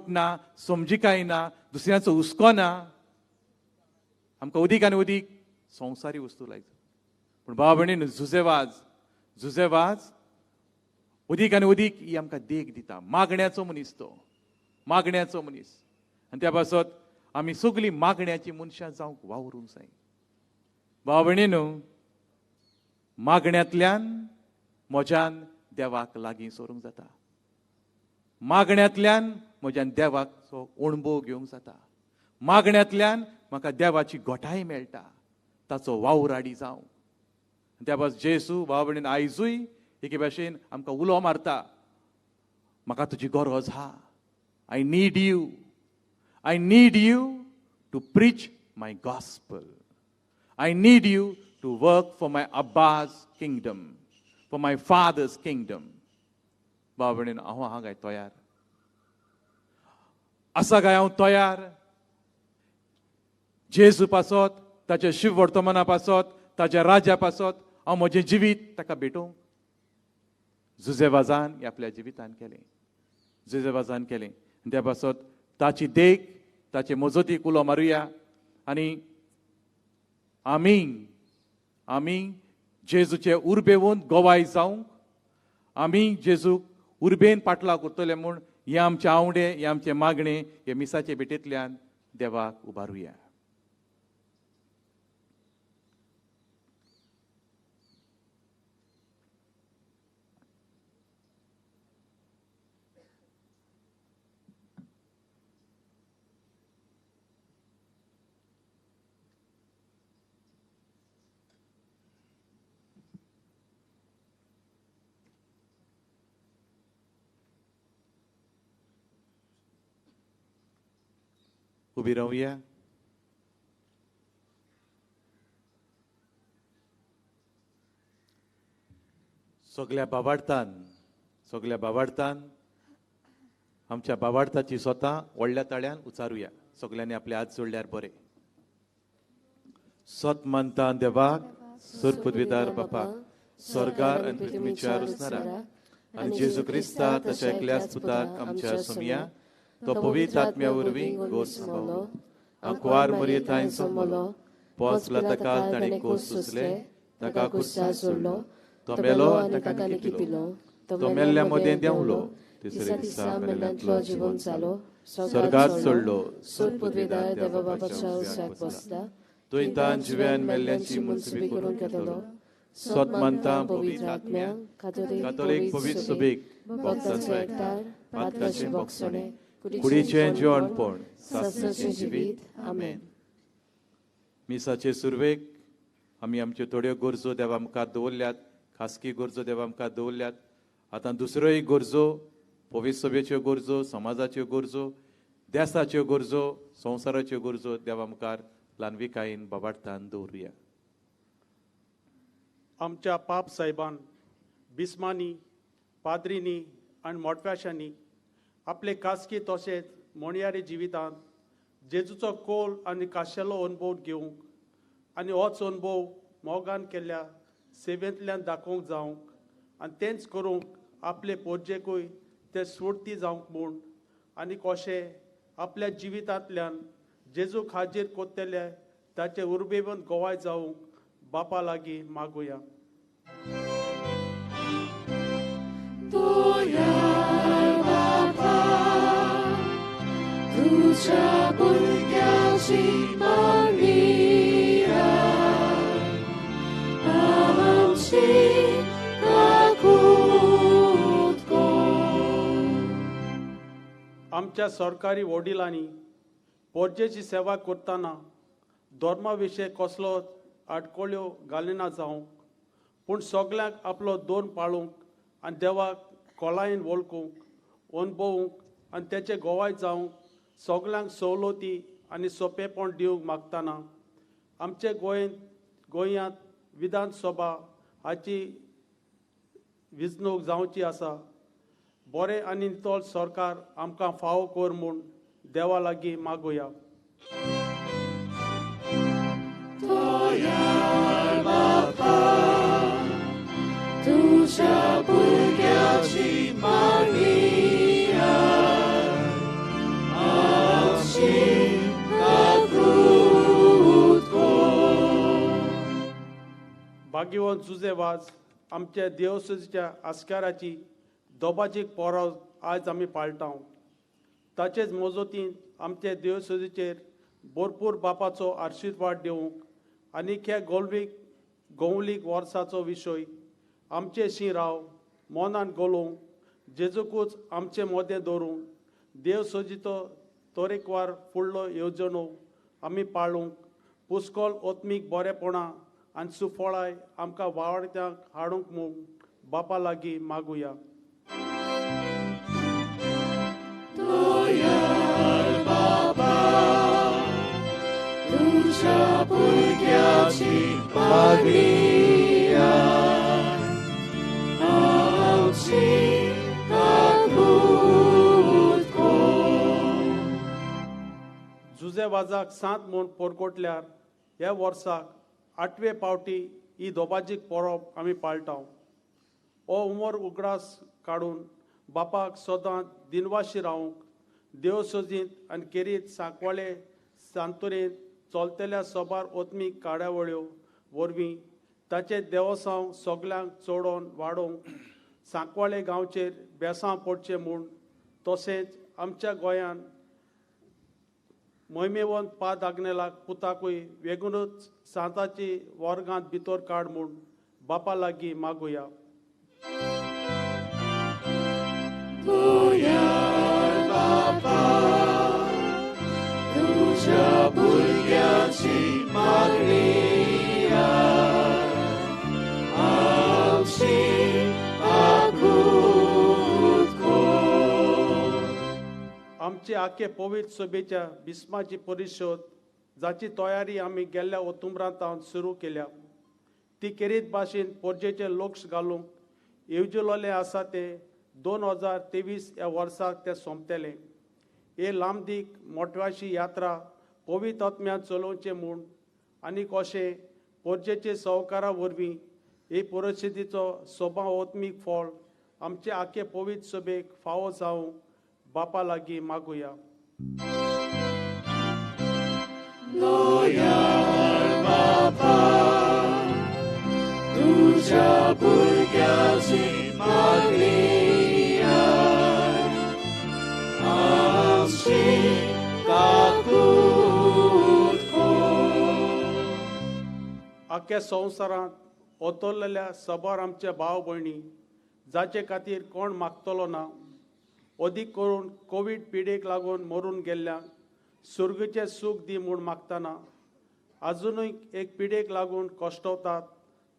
ना, समजिकाय ना, दुसऱ्याचो हुस्को ना. आमकां अदीक आनी अदीक संवसारी वस्तू लायता. पूण भाव भयणीनो जुजेवाज अदीक आनी अदीक ही आमकां देख दिता. मागण्याचो मनीस तो, मागण्याचो मनीस. आनी त्या पासत आमी सगळीं मागण्याची मनशां जावंक वावरूंक जाय. भाव भयणीनो मागण्यांतल्यान म्हज्यान देवाक लागीं सरूंक जाता. मागण्यांतल्यान म्हज्यान देवाचो अणभव घेवंक जाता. मागण्यांतल्यान म्हाका देवाची घोटाय मेळटा, ताचो वावराडी जावं. त्या पास जेजू भाव भयणीन आयजूय एके भाशेन आमकां उलो मारता, म्हाका तुजी गरज आहा. I need you to preach my gospel. I need you to work for my Abba's kingdom, for my Father's kingdom. भाव भयणीनो हांव आहा काय तयार? आसा काय हांव तयार? जेजू पासत, ताच्या शिव वर्तमाना पासत, ताच्या राज्या पासत हांव म्हजें जिवीत ताका भेटोवंक. जुजेवाजान आपल्या जिवितान केलें. जुजेवाजान केलें. त्या पासत ताची देख, ताचे मजतीक उलो मारुया. आनी आमी जेजूचे उर्बेवून गोवाय जावंक आमी जेजूक उर्बेन पाटला करतले म्हूण हे आमचे आवडे हे आमचे मागणे हे मिसाचे भेटेंतल्यान देवाक उबारुया. उबी रावया. सगळ्या बाबार्थान आमच्या बाबार्थाची स्वता व्हडल्या ताळ्यान उचारुया. सगळ्यांनी आपले हात जोडल्यार बरे. सत मानता देवाक सुर पदवीदार बापाक स्वर्गार आनी पृथ्वीचेर उसणारा आनी जेजू क्रिस्ता तशा एकल्याच पुताक आमच्या सोमिया तो पवित्र आत्म्या वरवीं गोड सांबाळलो. आंकुवार मरियेतान जल्मलो. पोंचला ताका ताणें कोस सुचले. ताका कुर्सार सोडलो. तो मेलो आनी ताका लिपिलो. तो मेल्ल्या मदें देंवलो. तिसऱ्या दिसा मेल्ल्यांतलो जिवंत जालो. स्वर्गांत चडलो. सुर पदवीदार देवा बापाच्या उज्याक बसला. तुयेंतान जिव्यान मेल्ल्यांची मुनसिबी करून घेतलो. सत मानता पवित्र आत्म्या कातोलीक पवित्र सभेक भक्तांचो एकठार पातकाचे भोगसणे कुडीचें जेवणपण सासणाचें जिवीत आमेन. मिसाचे सुरवेक आमी आमच्यो थोड्यो गरजो देवा मुखार दवरल्यात. खासगी गरजो देवा मुखार दवरल्यात. आतां दुसऱ्योय गरजो पवित्र सभेच्यो गरजो समाजाच्यो गरजो देशाच्यो गरजो संवसाराच्यो गरजो देवा मुखार ल्हानविकायेन बाबार्थान दवरुया. आमच्या पाप साहेबान बिस्मांनी पाद्रींनी आनी मोटव्याशांनी आपले खासगी तशेंच मोणयारी जिवितांत जेजूचो कोल आनी खाशेलो अनुभव घेवंक आनी होच अनुभव मोगान केल्ल्या सेवेंतल्यान दाखोवंक जावंक आनी तेंच करूंक आपले पोरजेकूय ते स्फूर्ती जावंक म्हूण आनी कशें आपल्या जिवितांतल्यान जेजूक हाजीर कोत्तेले ताचे उर्बेवन गोवाय जावंक बापा लागीं मागुया. तुझ्या भुरग्याची मारिया आमची काकूट कर. आमच्या सरकारी वडिलांनी पोरजेची सेवा करतना धर्मा विशय कसलो आडकोळ्यो घालिना जावंक पूण सगळ्यांक आपलो दोन पाळूंक आनी देवाक खोलायेन वळखूंक अणभवूंक आनी तेचे गोवाय जावंक सगळ्यांक सवलती आनी सोंपेपण दिवंक मागतना आमचे गोंयांत विधानसभा हाची वेंचणूक जावची आसा. बरें आनी नितळ सरकार आमकां फावो कर म्हूण देवा लागीं मागुया. तुझ्या भुरग्याची मारिया आमची काकूट कर. भाग्यवंत जुजेवाज आमच्या देवसुजीच्या आस्काराची दोबाजीक परब आज आमी पाळटाव. ताचेच मोजतीन आमचे देवसुजीचेर भरपूर बापाचो आशिर्वाद दिवंक आनीक ह्या गौलीक वर्साचो विशय आमचे शी राव मोनान गोलोवंक जेजूकूच आमचे मोदें दवरूंक देवसुजीचो तरेकवार फुडलो येवजणो आमी पाळूंक पुस्कोल ओत्मीक बरेपणां आनी सुफळाय आमकां वावड्यांक हाडूंक म्हूण बापा लागीं मागुया. तुझ्या भुरग्याची मारिया आमची काकूट कर. जुजेवाजाक सांत म्हूण पोरकोटल्यार ह्या वर्साक 8वे फावटी ही दोबाजीक परब आमी पाळटाव. हो उमर उगडास काडून बापाक सदां दिनवाशी रावंक देवसोजींत आनी केरीत सांकवाळे सांतुरेंत चलतल्या सबार ओत्मीक कार्यावळ्यो वरवीं ताचे देवसांव सगल्यांक चोडोवन वाडोवंक सांकवाळे गांवचेर बेसांव पडचें म्हूण तशेंच आमच्या गोंयांत मोहिमेवंत पाद आग्नेलाक पुताकूय वेगूनच सांताची वर्गांत भितर काड म्हूण बापा लागीं मागुया. गोंयार बापा तुझ्या भुरग्याची मागणी आमची आगूत कर. आमचे आखे पवित्र सभेच्या बिस्माची परिशद जाची तयारी आमी गेल्ल्या ऑक्टोबरांत सुरू केल्या ती केरीत भाशेन पोरजेचे लक्ष घालूंक येवजिल्ले आसा ते 2023 ह्या वर्साक ते सोंपतले. हे लांबदीक मोठवाशी यात्रा पवित्र आत्म्यान चलोवचे म्हूण आनी कशें पोरजेचे सहकारा वरवीं हे परिस्थितीचो सोबा ओत्मीक फळ आमचे आखे पवित्र सभेक फावो जावंक बापा लागीं मागुया. गोंयार बापा तुझ्या भुरग्याची मागणी आमची काकूट कर. आख्या संवसारांत ओतरलेल्या सबार आमच्या भाव भयणी जाचे खातीर कोण मागतलो ना अदीक करून कोवीड पिडेक लागून मरून गेल्ल्यांक सुर्गेचें सूख दी म्हूण मागतना अजुनूय एक पिडेक लागून कश्टवतात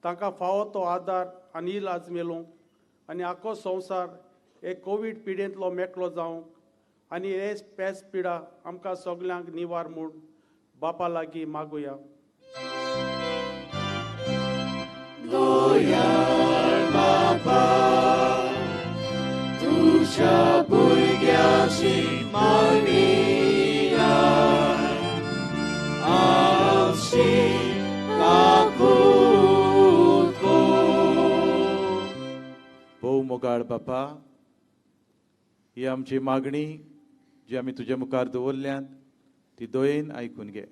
तांकां फावो तो आदार आनी इलाज मेळूंक आनी आख्खो संवसार हे कोवीड पिडेंतलो मेकळो जावंक आनी हे पेस पिडा आमकां सगल्यांक निवार म्हूण बापा लागीं मागुया. गोंयार बापा तुझ्या भुरग्याची मागणी आमची काकूट कर. भोव मोगाळ बापा, ही आमची मागणी जी आमी तुजे मुखार दवरल्यात ती दोयेन आयकून घे.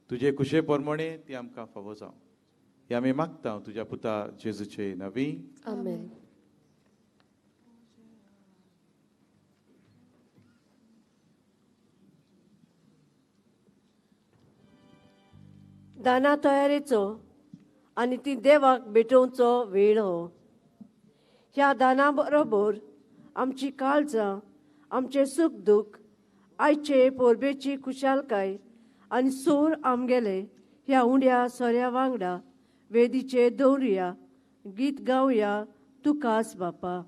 तुजे कुशे प्रमाणे ती आमकां फावो जावं हे आमी मागता तुज्या पुता जेजूचे नवी. आमेन. दाना तयारेचो आनी ती देवाक भेटोवचो वेळ हो. ह्या दाना बरोबर आमची काळजां, आमचे सुख दूख, आयचे पोरबेची खुशालकाय आनी सूर आमगेले ह्या उंड्या सोऱ्या वांगडा वेदीचे दवरुया, गीत गावया तुकाच बापा.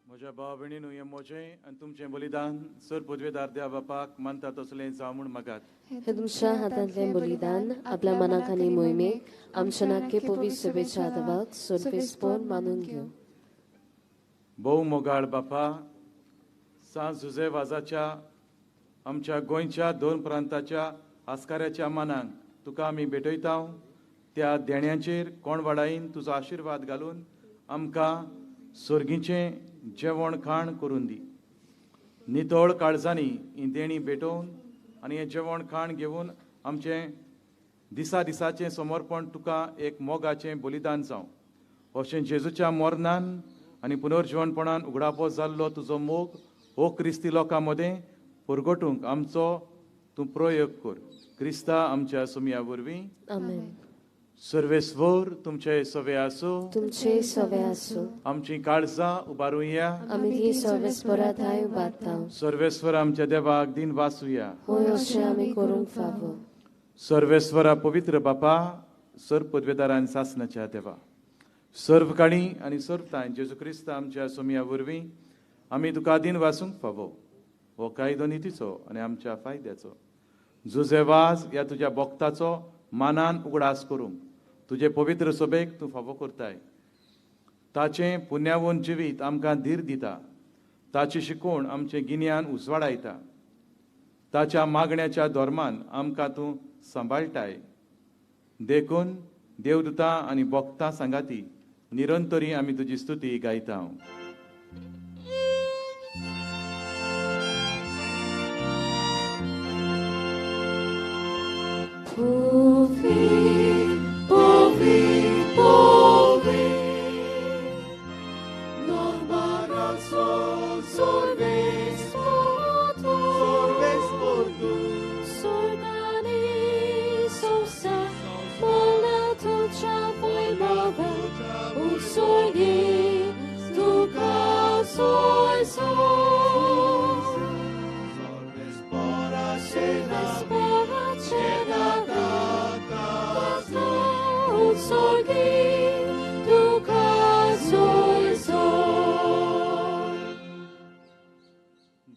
म्हज्या भाव भयणीनो हें म्हजें आनी तुमचें बलिदान सर पदवेदार देवा बापाक मानता तसलें जावं म्हूण मागात. हे तुमच्या हातांतलें बलिदान आपल्या मनाक आनी मोहिमेक आमच्या नाक्के पवित्र सभेच्या आदाराक सरफेसपण मानून घेवं. भोव मोगाळ बापा, सांत जुझेवाजाच्या आमच्या गोंयच्या 2 प्रांताच्या आस्काऱ्याच्या मानांक तुका आमी भेटयता. त्या देण्याचेर कोण वाडाईन तुजो आशिर्वाद घालून आमकां सर्गीचें जेवण खाण करून दी. नितळ काळजांनी ही देणी भेटोवन आनी हें जेवण खाण घेवन आमचें दिसा दिसाचें समर्पण तुका एक मोगाचें बलिदान जावं. अशें जेजूच्या मरणान आनी पुनर्जीवनपणान उगडापो जाल्लो तुजो मोग हो क्रिस्ती लोकां मदें परगटूंक आमचो तूं प्रयोग कर. क्रिस्ता आमच्या सुमया वरवीं. आमेन. सर्वेस्वर तुमचे सवे आसूं. तुमचे सवे आसूं. आमची काळजां उबारुया. आमी ती सर्वेस्पराताय उबारता. सर्वेस्वर आमच्या देवाक दिन वासुया. होय अशें आमी करूंक फावो. सर्वेस्वरा पवित्र बापा, सर्व पदवेदारांनी सासणाच्या देवा, सर्व काणी आनी सर्वताय जेजू क्रिस्त आमच्या सोमया वरवीं आमी तुका दिन वासूंक फावो. हो कायदो नितीचो आनी आमच्या फायद्याचो. जुझे वाज ह्या तुज्या भक्ताचो मानान उगडास करूंक तुजे पवित्र सभेक तूं फावो करताय. ताचें पुण्यावून जिवीत आमकां धीर दिता. ताची शिकवण आमचें गिन्यान उजवाडायता. ताच्या मागण्याच्या धर्मान आमकां तूं सांबाळटाय. देखून देवदूतां आनी भक्तां सांगाती निरंतरी आमी तुजी स्तुती गायता.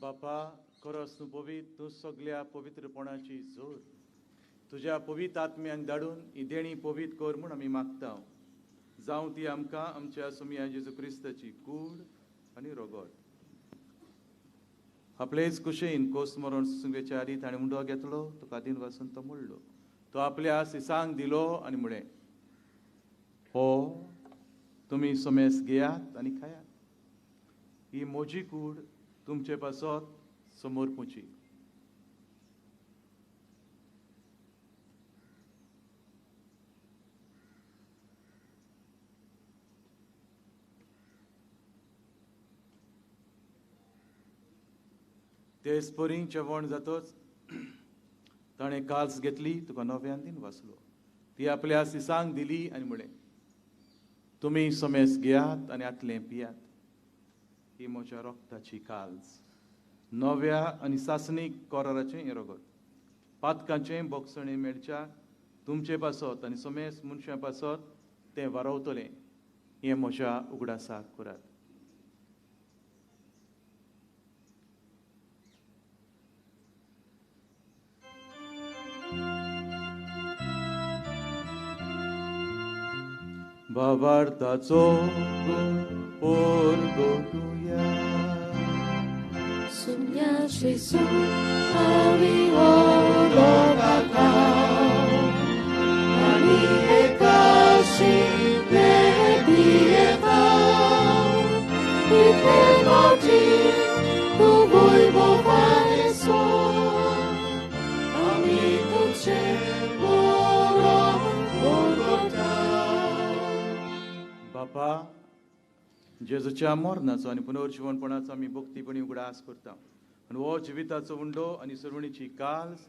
बापा, खरोच तूं पवित्र, तूं सगळ्या पवित्रपणाची जोर तुज्या पवित्र आत्म्याक धाडून ही देणी पवित्र कर म्हूण आमी मागता. जावं ती आमकां आमच्या सुमया जेजू क्रिस्ताची कूड आनी रोगोट. आपलेच कुशेन कोस मरण सुंगेच्या आदी ताणें उंडो घेतलो, तुका दिन वासून तो म्हणलो. तो आपल्या सिसांक दिलो आनी म्हळें, हो तुमी सोमेस घेयात आनी खायात. ही म्हजी कूड तुमचे पासत समोर पुची. तेच परी जेवण जातच ताणें काल्स घेतली, तुका नव्यान दिन वाचलो. ती आपल्या सिसांक दिली आनी म्हळें, तुमी सोमेस घेयात आनी आतलें पियात. ही म्हज्या रोगताची काल्स, नव्या आनी सासणीक कोराराचें हें रोगोट. पातकाचें बोगसणें मेळच्या तुमचे पासत आनी सोमेस मनशां पासत तें वारवतलें. हें म्हज्या उगडासाक करात. भावार्थाचो परगटुया. सुमयाची सूट आमी हो लोकाक आनी एकाशी देह दियेता. इतले मोठी तूं वैभवाने सो आमी तुझे बापा, जेजूच्या मरणाचो आनी पुनर्जीवनपणाचो आमी भक्तीपणी उगडास करता. आनी हो जिविताचो उंडो आनी सरवणीची काल्स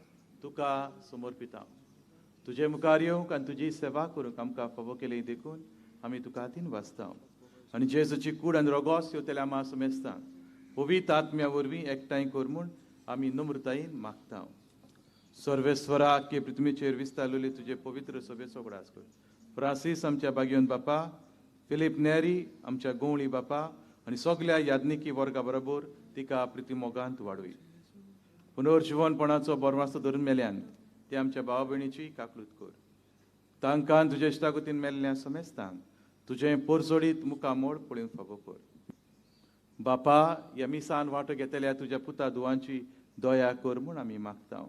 तुका समर्पिता. तुजे मुखार येवंक आनी तुजी सेवा करूंक आमकां फावो केले देखून आमी तुका दिन वाचता. आनी जेजूची कूड आनी रोगोस ह्यो आमी समेस्ता. पवित्र आत्म्या वरवीं एकठांय कर म्हूण आमी नम्रतायेन मागता. सर्वेस्वरा आख्खे पृथ्वीचेर विस्तारलेले तुजे पवित्र सभेचो उगडास कर. फ्रांसीस आमच्या बागयोन बापा, फिलीप नेरी आमच्या गोवळी बापा आनी सगळ्या याज्ञिकी वर्गा बरोबर तिका प्रितीमोगांत वाडोय. पुनर्जीवनपणाचो बरवासो धरून मेल्यान ते आमच्या भावा भयणीची काकलूत कर. तांकां तुजे इश्टागतीन मेल्ल्या समेस्तांक तुजें परसोडीत मुखामोळ पळोवन फावो कर. बापा ह्या मिसान वांटो घेतल्या तुज्या पुता दुवांची दया कर म्हूण आमी मागता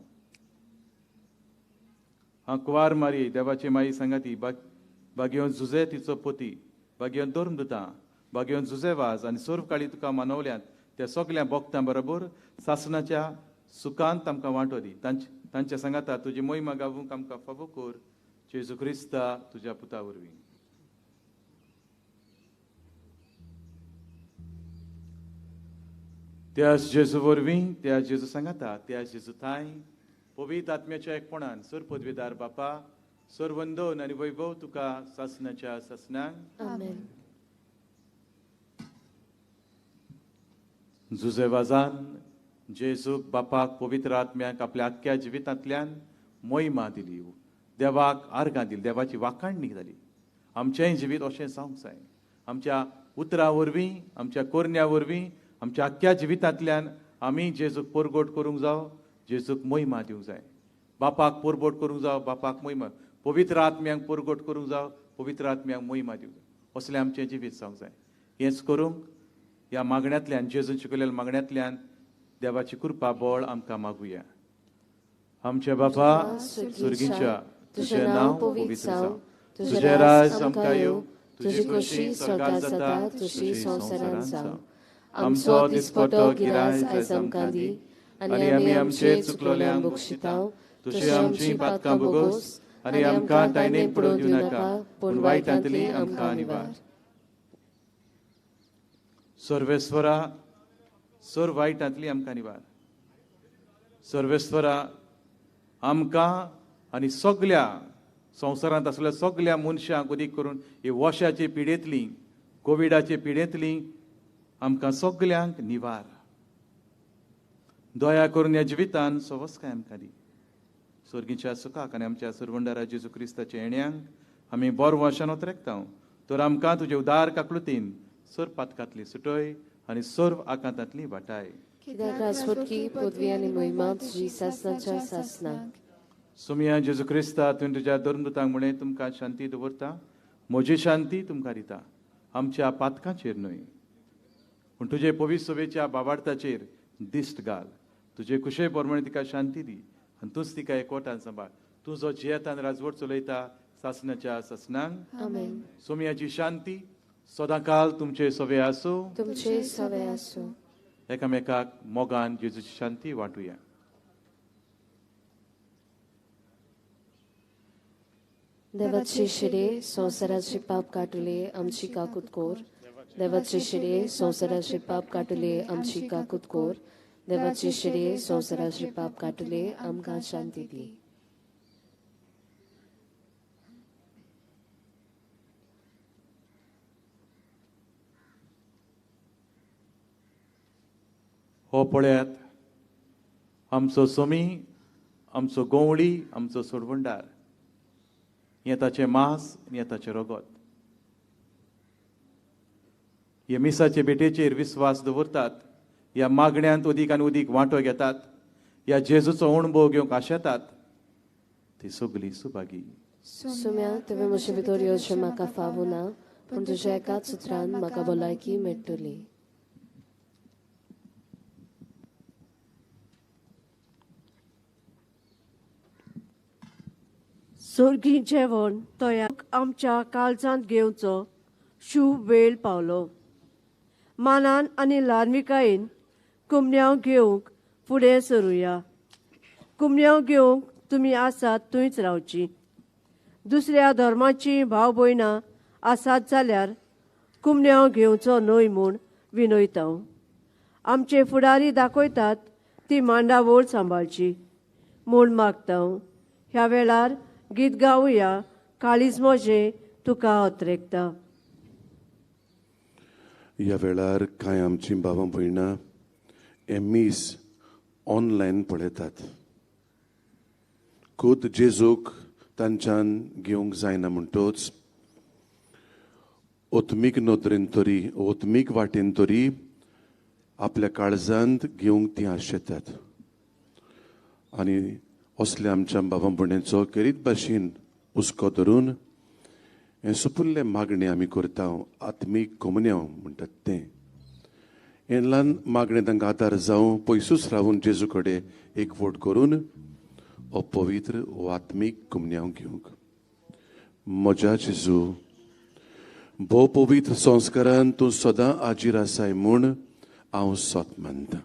हांव कुवार मारी देवाची माई सांगाती बागयोन झुजे तिचो पोती बागयोन धर्म दिता बागयोन झुजे वाज आनी सोर्व काळी तुका मानवल्यांत त्या सगल्या भोगतां बरोबर सासणाच्या सुखांत आमकां वांटो दी तांच्या सांगाता तुजी मोहिमा गावूंक आमकां फावो कर जेजू क्रिस्ता तुज्या पुता वरवीं त्या जेजू वरवीं त्या जेजू सांगाता त्या जेजू थाय पवित्र आत्म्याच्या एकपणान सर पदवीदार बापा सर वंदन आनी वैभव तुका सासणाच्या सासणांक आमेन. जुजे वाजान जेजूक बापाक पवित्र आत्म्याक आपल्या आख्ख्या जिवितांतल्यान मोहिमा दिली देवाक आर्गां दिली देवाची वाखाणणी जाली आमचेंय जिवीत अशें जावंक जाय आमच्या उतरां वरवीं आमच्या कोरन्या वरवीं आमच्या आख्ख्या जिवितांतल्यान आमी जेजूक परगोट करूंक जावं जेजूक मोहिमा दिवंक जाय बापाक परगोट करूंक जावं बापाक मोहिमा पवित्र आत्म्यांक परगोट करूंक जावं पवित्र आत्म्यांक मोहिमा दिवंक जाय असलें आमचें जिवीत जावंक जाय हेंच करूंक ह्या मागण्यांतल्यान जेजून शिकयलेल्या मागण्यांतल्यान देवाची कृपा बळ आमकां मागुया आमचे बापा सुर्गीच्या तुजें नांव पवित्र जावं तुजें राज आमकां येवं तुजी खोशी स्वर्गांत जाता तशी संवसारांत जावं आमचो दिसपटो गिराय आयज आमकां दी आनी आमी आमचे चुकलोल्यांक बक्षितांव तशी आमची पातकां भोगोस आनी आमकां तायनेक पडोवं दिवं नाका पूण वायटांतली आमकां निवार सर्वेस्वरा सर वायटांतली आमकां निवार सर्वेस्वरा आमकां आनी सगल्या संवसारांत आसलेल्या सगल्या मनशांक उदीक करून ही वॉशाचे पिडेंतली कोविडाचे पिडेंतली आमकां सगल्यांक निवार दया करून ह्या जिवितान सवस्काय आमकां दी स्वर्गीच्या सुखाक आनी आमच्या सर्वंडारा जेजू क्रिस्ताच्या येण्याक आमी बरो वशान उतरेकता तर आमकां तुजे उदार काकळुतीन सर पातकांतली सुटय आनी सर्व आकांतांतली वाटाय कित्याक राजवटकी पदवी आनी मोहिमा तुजी सासणाच्या सासणाक सुमया जेजू क्रिस्ता तुवें तुज्या धर्मदुतांक म्हणे तुमकां शांती दवरता म्हजी शांती तुमकां दिता आमच्या पातकांचेर न्हय पूण तुजे पवित्र सभेच्या बाबार्थाचेर दिश्ट घाल तुजे कुशे प्रमाणे तिका शांती दी आनी तूंच तिका एकवटान सांबाळ तूं जो जियेतान राजवट चलयता सासणाच्या सासणांक आमेन. सोमयाची शांती सदांकाल तुमचे सवे आसूं तुमचे सवे आसूं एकामेकाक मोगान जेजूची शांती वांटुया देवाचे शिडे संवसाराचे पाप काटले आमची काकूत कोर देवाचे शिडे संवसाराचे पाप काटले आमची काकूत कोर देवाचे शिडे संवसाराचे पाप काटले आमकां शांती दी हो पळयात आमचो सोमी आमचो गोवळी आमचो सोडवंडार हें ताचें मांस हें ताचें रगत हे मिसाचे बेटेचेर विस्वास दवरतात ह्या मागण्यांत उदीक आनी उदीक वांटो घेतात ह्या जेजूचो अणभव घेवंक आशेतात ती सगळी सुभागी सुम्या तुवें म्हजे भितर येवचें म्हाका फावो ना पूण तुज्या एकाच उतरान म्हाका भलायकी मेळटली स्वर्गी जेवण तोयाक आमच्या काळजांत घेवचो शुभ वेळ पावलो मानान आनी लार्मिकायेन कुमन्यांव घेवंक फुडें सरुया कुमन्यांव घेवंक तुमी आसात थंयच रावची दुसऱ्या धर्माची भाव भयणां आसात जाल्यार कुमन्यांव घेवचो न्हय म्हूण विनयता आमचे फुडारी दाखयतात ती मांडावळ सांबाळची म्हूण मागता ह्या वेळार गीत गावया काळीज म्हजें तुका अत्रेकता ह्या वेळार कांय आमची भावां भयणां मीस ऑनलायन पळयतात खुद जेजूक तांच्यान घेवंक जायना म्हणटोच ओत्मीक नदरेन तरी ओत्मीक वाटेन तरी आपल्या काळजांत घेवंक ती आशेतात आनी असल्या आमच्या भावां भयणींचो केरीत भाशेन हुस्को धरून हे सुपुल्ले मागणे आमी करता आत्मीक कोमन्यांव म्हणटात तें हे ल्हान मागणें तांकां आदार जावं पयसूच रावून जेजू कडेन एकवट करून हो पवित्र हो आत्मीक कुमन्यांव घेवंक. म्हज्या जेजू, भोव पवित्र संस्कारान तूं सदां आजीर आसाय म्हूण हांव सोत मानतां.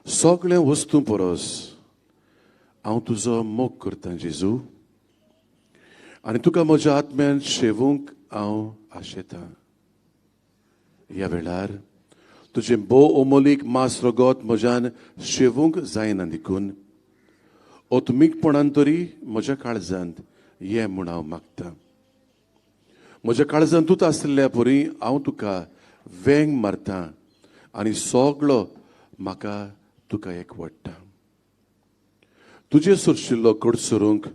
सगळ्या वस्तू परस हांव तुजो मोग करतां जेजू, आनी तुका म्हज्या आत्म्यान शेवूंक हांव आशेतां. ह्या वेळार तुजें भोव अमोलीक मास रगत म्हज्यान शेवूंक जायना देखून ओतमीकपणान तरी म्हज्या काळजांत ये म्हूण हांव मागतां. म्हज्या काळजांतूच आसलेल्या परी हांव तुका वेंग मारतां आनी सगळो म्हाका तुका एकवडटा. तुजे सुरशिल्लो कडसरूंक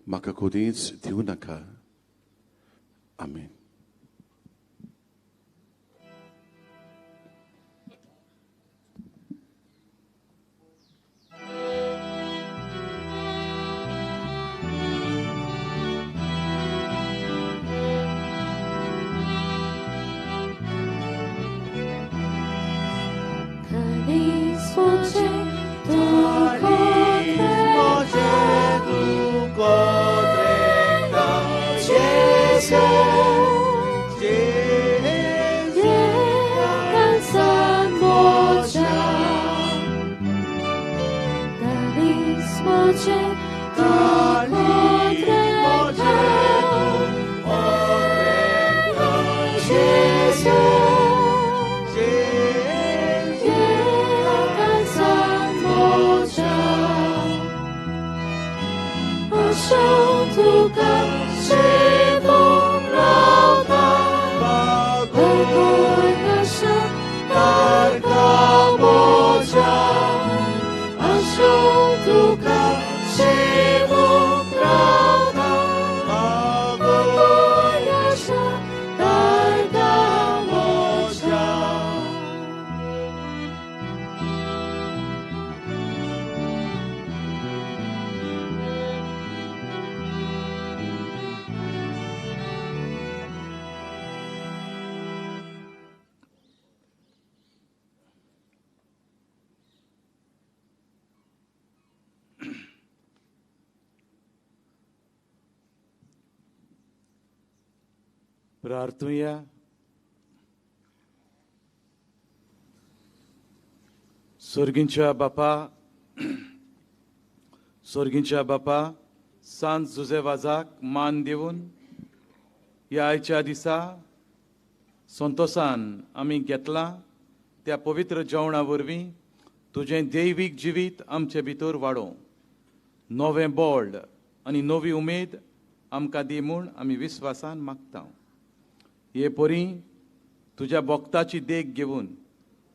म्हाका कधीच दिवं नाका. आमेन. प्रार्थूया. स्वर्गींच्या बापा, सांत जुजेवाजाक मान दिवन ह्या आयच्या दिसा संतोषान आमी घेतलां त्या पवित्र जेवणा वरवीं तुजें दैवीक जिवीत आमचे भितर वाडोवं. नवें बोल्ड आनी नवी उमेद आमकां दी म्हूण आमी विस्वासान मागता. हे परी तुज्या भक्ताची देख घेवन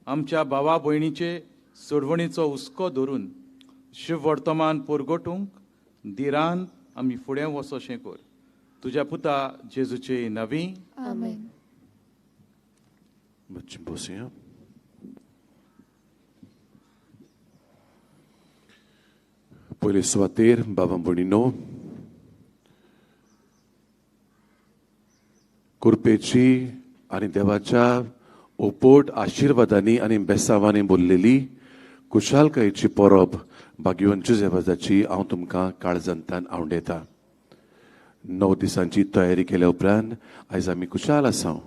आमच्या भावा भयणीचे सोडवणीचो हुस्को धरून शिव वर्तमान परगटूंक धिरान आमी फुडें वचोशें कर. तुज्या पुता जेजूचे नवी. आमेन. बसूया. पयले सुवातेर बाबा भयणीनो, कृपेची आनी देवाच्या ओपोट आशिर्वादांनी आनी बेसांवांनी भरलेली कुशालकायेची परब भाग्यवन जुजेवाजाची हांव तुमकां काळजांतान आवडयतां. 9 दिसांची तयारी केल्या उपरांत आयज आमी कुशाल आसां.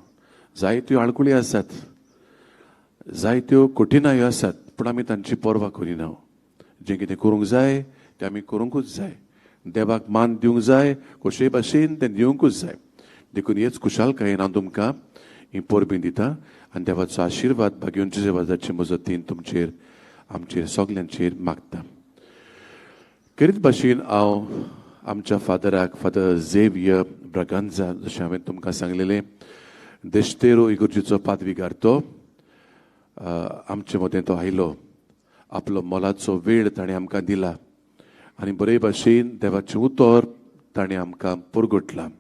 जायत्यो आडकुळी आसात, जायत्यो कठिनायो आसात, पूण आमी तांची पर्वा करिना. जें कितें करूंक जाय तें आमी करूंकूच जाय. देवाक मान दिवंक जाय, कशेय भाशेन तें दिवंकूच जाय. देखून हेच कुशालकायेन हांव तुमकां ही परबीं दितां आनी देवाचो आशिर्वाद भाग्यवन जुजेवाजाचे मजतीन तुमचेर आमचेर सगल्यांचेर मागता. करीत भाशेन हांव आमच्या फादराक, फादर झेवियर ब्रागांझा, जशें हांवें तुमकां सांगलेलें, देस्तेरो इगर्जेचो पादविकार तो आमचे मदें तो आयलो. आपलो मोलाचो वेळ ताणें आमकां दिला आनी बरे भाशेन देवाचें उतर ताणें आमकां पुरगटलां.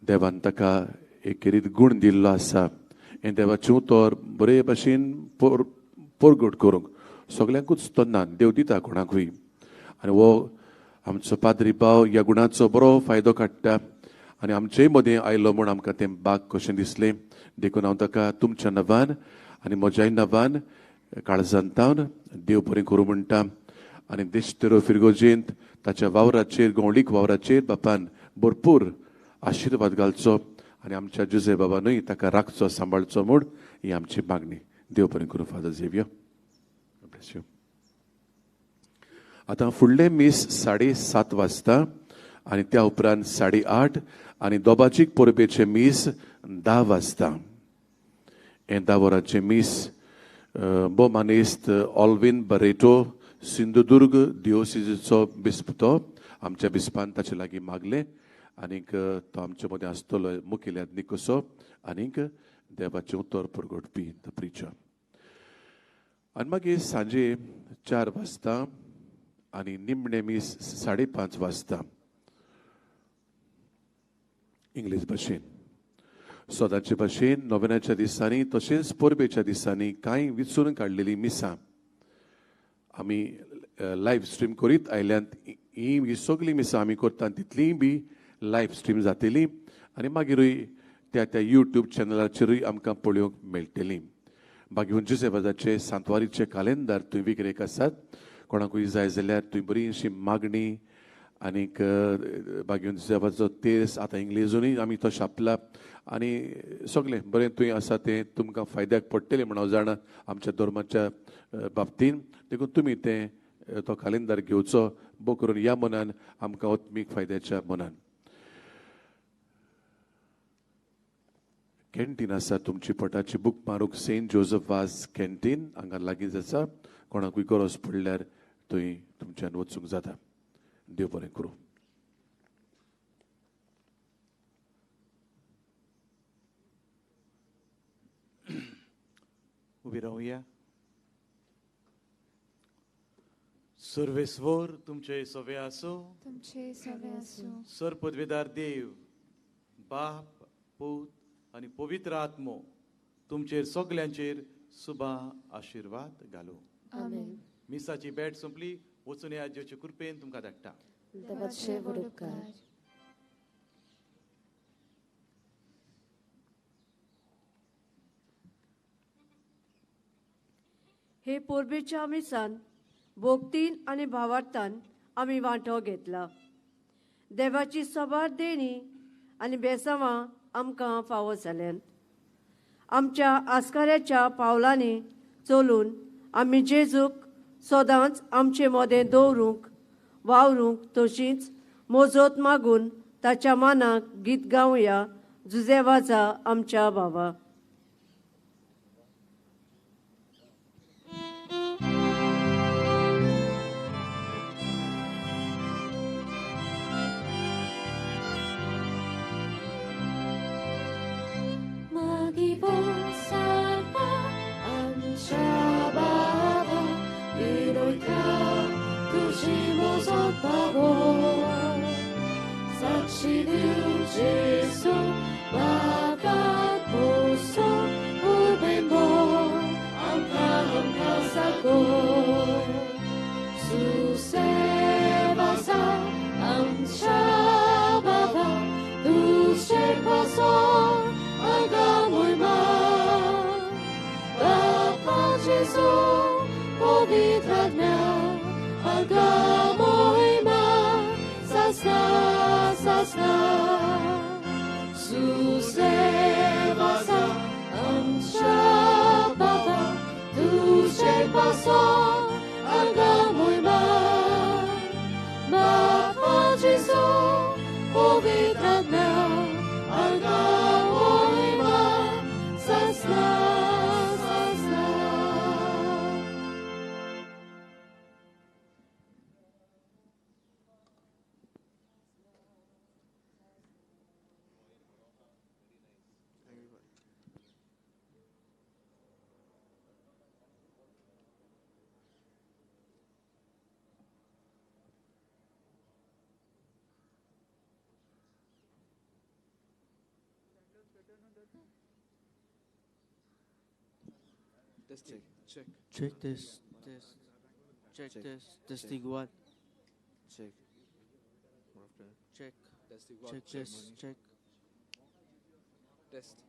देवान ताका एक करीत गूण दिल्लो आसा. हें देवाचें उतर बरे भाशेन परगट करूंक सगल्यांकूच तो ना, देव दिता कोणाकूय. आनी हो आमचो पाद्री भाव ह्या गुणाचो बरो फायदो काडटा आनी आमचेय मदें आयलो म्हूण आमकां तें बाग कशें दिसलें. देखून हांव ताका तुमच्या नवान आनी म्हज्याय नवान काळजांतावन देव बरें करूं म्हणटा आनी देशतेरो फिरगोजेंत ताच्या वावराचेर गवळीक वावराचेर बापान भरपूर आशिर्वाद घालचो आनी आमच्या जुजे बाबानूय ताका राखचो सांबाळचो म्हूण ही आमची मागणी. देव बरें करूं फादर झेवियर. Bless you. आतां फुडले मीस 7:30 वाजता आनी त्या उपरांत 8:30 आनी दोबाचीक पोरबेचे मीस 10 वाजता. हे 10 वरांचे मीस बोमानेस्त ऑल्विन बरेटो सिंधुदुर्ग दिओसिसीचो बिस्प तो आमच्या बिस्पान ताचे लागीं मागले आनीक तो आमचे मदें आसतलो मुखेल यादनीक कसो आनीक देवाचें उतर परगटपी द प्रिचर. आनी मागीर सांजे 4 वाजता आनी निमणे मीस 5:30 वाजता इंग्लीश भाशेन. सदांचे भाशेन नोवेनाच्या दिसांनी तशेंच पोरबेच्या दिसांनी कांय विचून काडलेलीं मिसां आमी लायव्ह स्ट्रीम करीत आयल्यांत. ही सगळीं मिसां आमी करता तितलीय बी लायव्ह स्ट्रीम जातली आनी मागीरूय त्या यूट्यूब चॅनलाचेरूय आमकां पळोवंक मेळटलीं. बागेवन जुसेवाजाचे सांतवारीचे कालेंदार थंय विक्रेक आसात. कोणाकूय जाय जाल्यार थंय बरी अशी मागणी आनीक बागेवन जुसेवाजो तेस आतां इंग्लिजूनय आमी तो छापला आनी सगळें बरें थंय आसा तें तुमकां फायद्याक पडटलें म्हण हांव जाणा आमच्या धर्माच्या बाबतीन. देखून तुमी तें तो कालेंदार घेवचो बो करून ह्या मनान आमकां आत्मीक फायद्याच्या मनान. कॅन्टीन आसा तुमची पोटाची बूक मारूंक सेंट जोझफ वाज कॅन्टीन हांगा लागींच आसा. कोणाकूय गरज पडल्यार थंय तुमच्यान वचूंक जाता. देव बरें करूं. उबी रावया. सर्वेस्वर तुमचे सवे आसो. तुमचे सवे आसो. सर पदवेदार देव बाप पूत आनी पवित्र आत्मो तुमचेर सगल्यांचेर सुबा आशिर्वाद घालो. आमेन. मिसाची बॅट संपली. वचून या देवाचे कृपेन तुमकां धाडटा. देवाचे बरे उपकार. हे पोरबेच्या मिसान भोगतीन आनी भावार्थान आमी वांटो घेतला. देवाची सोबार देणी आनी बेसांवां आमकां फावो जाल्यान आमच्या आस्काऱ्याच्या पावलांनी चलून आमी जेजूक सदांच आमचे मदें दवरूंक वावरूंक तशींच मोजत मागून ताच्या मानाक गीत गावया. जुजेवाजा आमच्या बाबा. Jesu, bagat puso, ubin mo ang sagot. Susebasa ang Shababa, Dulce paso, agamoy man. Bapa Jesu, pobitrag na, agamoy man, sasna. Susebasa ang Shababa, Dulce paso, agamoy man. Bapa Jesu, pobitrag na, agamoy man, sasna. Check this. Check this. Testing 1. Check. Check. Check this. Check. Test.